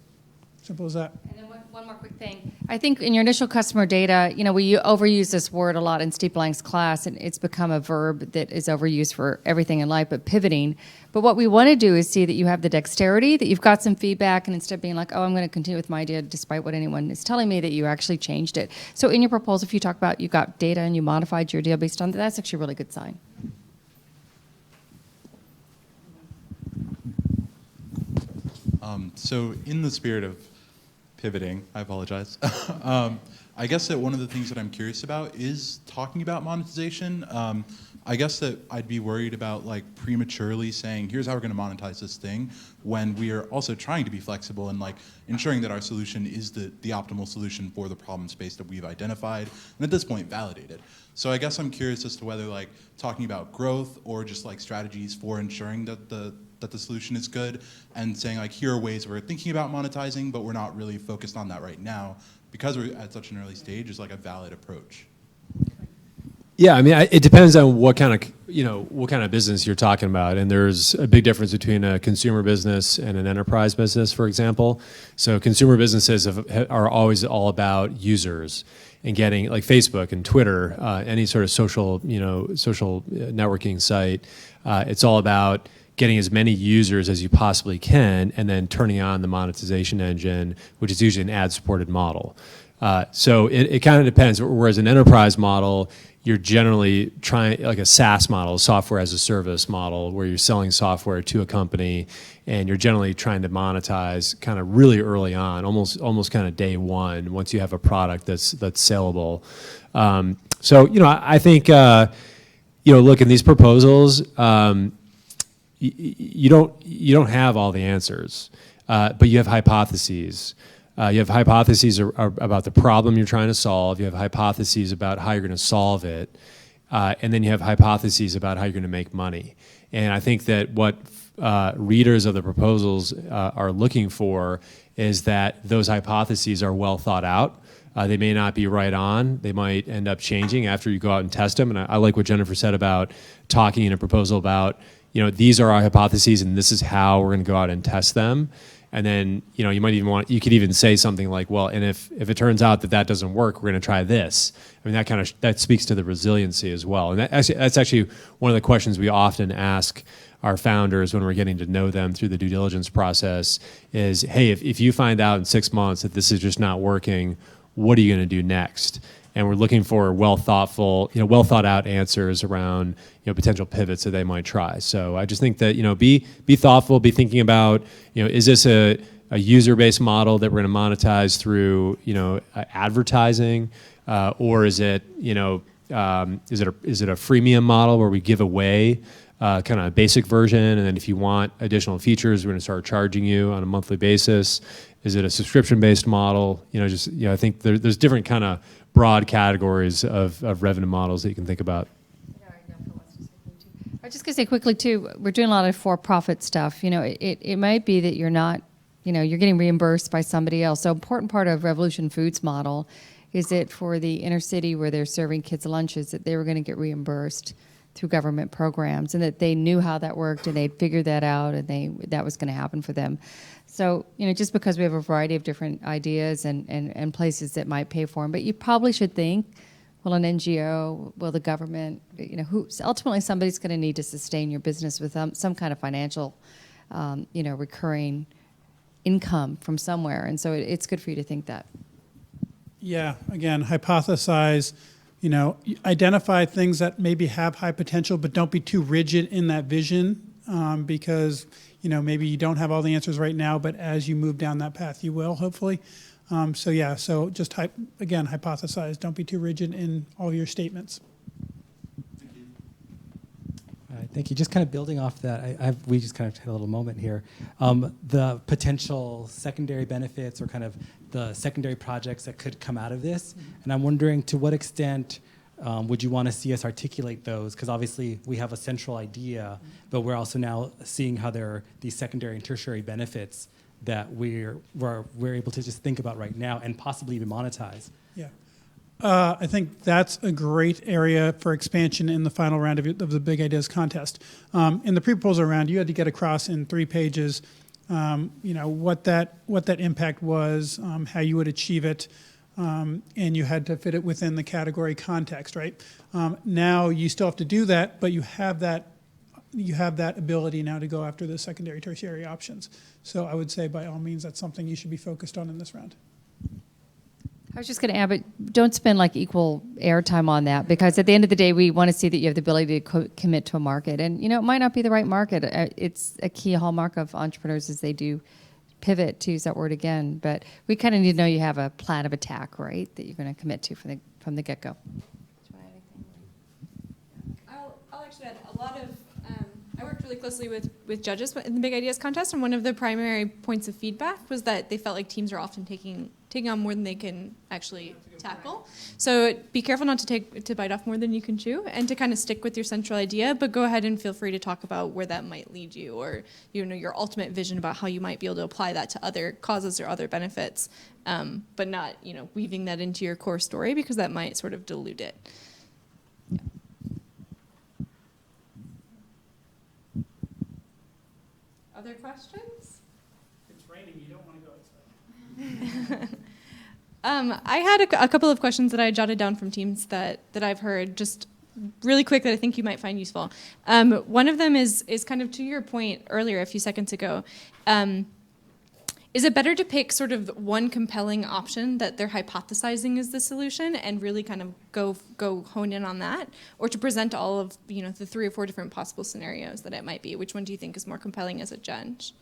Simple as that. And then one more quick thing. I think in your initial customer data, we overuse this word a lot in Steve Blank's class, and it's become a verb that is overused for everything in life, but pivoting. But what we want to do is see that you have the dexterity, that you've got some feedback, and instead of being like, oh, I'm going to continue with my idea despite what anyone is telling me, that you actually changed it. So in your proposal, if you talk about you got data and you modified your idea based on that, that's actually a really good sign. So in the spirit of pivoting, I apologize. I guess that one of the things that I'm curious about is talking about monetization. I guess that I'd be worried about prematurely saying, here's how we're going to monetize this thing, when we are also trying to be flexible and ensuring that our solution is the optimal solution for the problem space that we've identified and at this point validated. So I guess I'm curious as to whether talking about growth or just strategies for ensuring that the that the solution is good, and saying like, here are ways we're thinking about monetizing, but we're not really focused on that right now because we're at such an early stage, is like a valid approach. Yeah, I mean, it depends on what kind of business you're talking about, and there's a big difference between a consumer business and an enterprise business, for example. So consumer businesses are always all about users and getting, like Facebook and Twitter, any sort of social networking site. It's all about getting as many users as you possibly can, and then turning on the monetization engine, which is usually an ad-supported model. So it kind of depends. Whereas an enterprise model, you're generally trying, like a SaaS model, software as a service model, where you're selling software to a company, and you're generally trying to monetize kind of really early on, almost kind of day one, once you have a product that's saleable. So I think look, in these proposals, you don't have all the answers, but you have hypotheses. You have hypotheses about the problem you're trying to solve. You have hypotheses about how you're going to solve it. And then you have hypotheses about how you're going to make money. And I think that what readers of the proposals are looking for is that those hypotheses are well thought out. They may not be right on. They might end up changing after you go out and test them. And I like what Jennifer said about talking in a proposal about, these are our hypotheses and this is how we're going to go out and test them. And then, you could even say something like, well, and if it turns out that doesn't work, we're going to try this. I mean, that speaks to the resiliency as well. And that's actually one of the questions we often ask our founders when we're getting to know them through the due diligence process is, hey, if you find out in 6 months that this is just not working, what are you going to do next? And we're looking for well thought out answers around potential pivots that they might try. So I just think that be thoughtful, be thinking about is this a user-based model that we're going to monetize through advertising, or is it is it a freemium model where we give away kind of a basic version, and then if you want additional features, we're going to start charging you on a monthly basis. Is it a subscription-based model? I think there's different kind of broad categories of revenue models that you can think about. I was just going to say quickly too, we're doing a lot of for-profit stuff. It might be that you're not, you're getting reimbursed by somebody else. So important part of Revolution Foods model is that for the inner city where they're serving kids lunches, that they were going to get reimbursed through government programs, and that they knew how that worked and they'd figured that out, and that was going to happen for them. So, just because we have a variety of different ideas and places that might pay for them, but you probably should think, will an NGO, will the government, ultimately somebody's going to need to sustain your business with some kind of financial, recurring income from somewhere. And so it's good for you to think that. Yeah, again, hypothesize, identify things that maybe have high potential, but don't be too rigid in that vision, because maybe you don't have all the answers right now, but as you move down that path, you will, hopefully. So just hypothesize. Don't be too rigid in all your statements. Thank you. Just kind of building off that, we just kind of had a little moment here. The potential secondary benefits or kind of the secondary projects that could come out of this, and I'm wondering to what extent would you want to see us articulate those? Because obviously we have a central idea, but we're also now seeing how there are these secondary and tertiary benefits that we're able to just think about right now and possibly even monetize. Yeah. I think that's a great area for expansion in the final round of the Big Ideas contest. In the pre-proposal round, you had to get across in 3 pages, what that impact was, how you would achieve it, and you had to fit it within the category context, right? Now you still have to do that, but you have that ability now to go after the secondary, tertiary options. So I would say, by all means, that's something you should be focused on in this round. I was just going to add, but don't spend equal airtime on that, because at the end of the day, we want to see that you have the ability to commit to a market. And, it might not be the right market. It's a key hallmark of entrepreneurs is they do pivot, to use that word again. But we kind of need to know you have a plan of attack, right, that you're going to commit to from the get-go. I'll actually add a lot of, I worked really closely with judges in the Big Ideas contest, and one of the primary points of feedback was that they felt like teams are often taking taking on more than they can actually tackle. So be careful not to bite off more than you can chew, and to kind of stick with your central idea, but go ahead and feel free to talk about where that might lead you, or your ultimate vision about how you might be able to apply that to other causes or other benefits, but not weaving that into your core story, because that might sort of dilute it. Yeah. Other questions? It's raining, you don't want to go outside. I had a couple of questions that I jotted down from teams that I've heard, just really quick, that I think you might find useful. One of them is kind of to your point earlier, a few seconds ago. Is it better to pick sort of one compelling option that they're hypothesizing is the solution and really kind of go hone in on that, or to present all of the 3 or 4 different possible scenarios that it might be? Which one do you think is more compelling as a judge?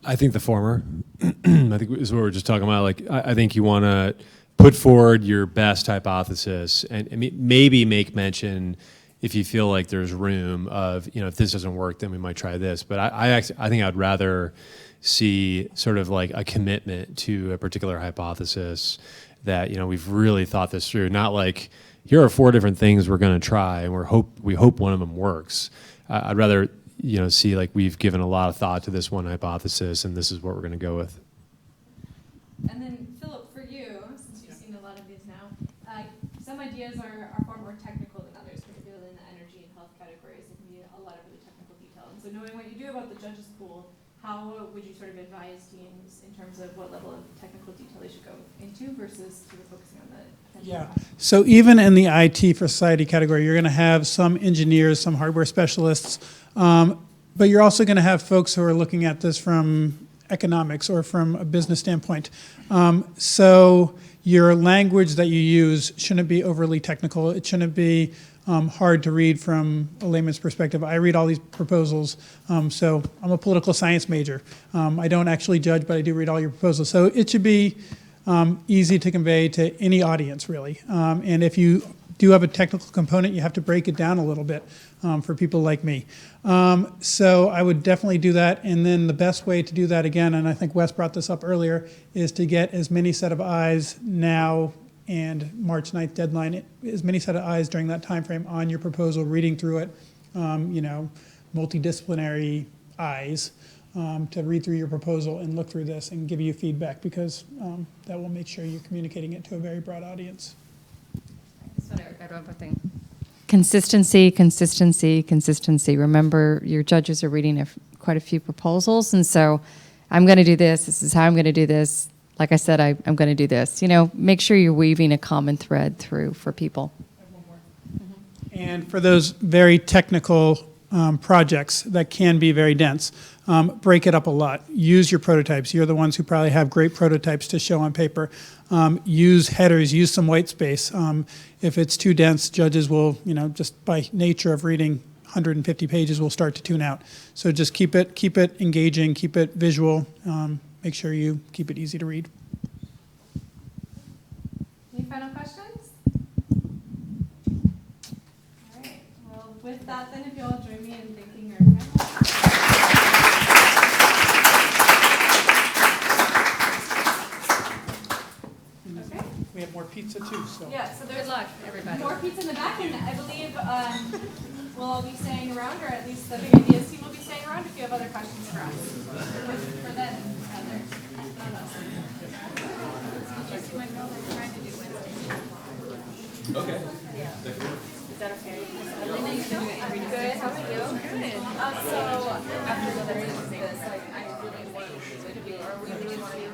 I think the former. I think is what we were just talking about. Like, I think you want to put forward your best hypothesis and maybe make mention, if you feel like there's room, of if this doesn't work, then we might try this. But I think I'd rather see sort of like a commitment to a particular hypothesis that we've really thought this through. Not like, here are 4 different things we're going to try, and we hope one of them works. I'd rather see like we've given a lot of thought to this one hypothesis, and this is what we're going to go with. And then, Philip, for you, since you've seen a lot of these now, some ideas are far more technical than others, particularly in the energy and health categories. It can be a lot of really technical detail. And so knowing what you do about the judges pool, how would you sort of advise teams in terms of what level of technical detail they should go into versus sort of focusing on the Yeah. So even in the IT for society category, you're going to have some engineers, some hardware specialists, but you're also going to have folks who are looking at this from economics or from a business standpoint. So your language that you use shouldn't be overly technical. It shouldn't be hard to read from a layman's perspective. I read all these proposals, so I'm a political science major. I don't actually judge, but I do read all your proposals. So it should be easy to convey to any audience, really. And if you do have a technical component, you have to break it down a little bit for people like me. So I would definitely do that. And then the best way to do that, again, and I think Wes brought this up earlier, is to get as many set of eyes now and March 9th deadline, as many set of eyes during that time frame on your proposal, reading through it, multidisciplinary eyes to read through your proposal and look through this and give you feedback, because that will make sure you're communicating it to a very broad audience. That's what I wrote about thing. Consistency, consistency, consistency. Remember, your judges are reading quite a few proposals, and so I'm going to do this. This is how I'm going to do this. Like I said, I'm going to do this. Make sure you're weaving a common thread through for people. And for those very technical projects that can be very dense, break it up a lot. Use your prototypes. You're the ones who probably have great prototypes to show on paper. Use headers, use some white space. If it's too dense, judges will, just by nature of reading 150 pages, will start to tune out. So just keep it engaging, keep it visual. Make sure you keep it easy to read. Any final questions? All right. Well, with that, then, if you all join me in thanking our panelists. Okay. We have more pizza too, so. Yeah, so there's Good luck, everybody. more pizza in the back, and I believe we'll all be staying around, or at least the Big Ideas team will be staying around if you have other questions for us. For them, rather. Not us. Okay. Is that okay? Good. How about you? Good. So after the this, like, I really want to do, or we really want to do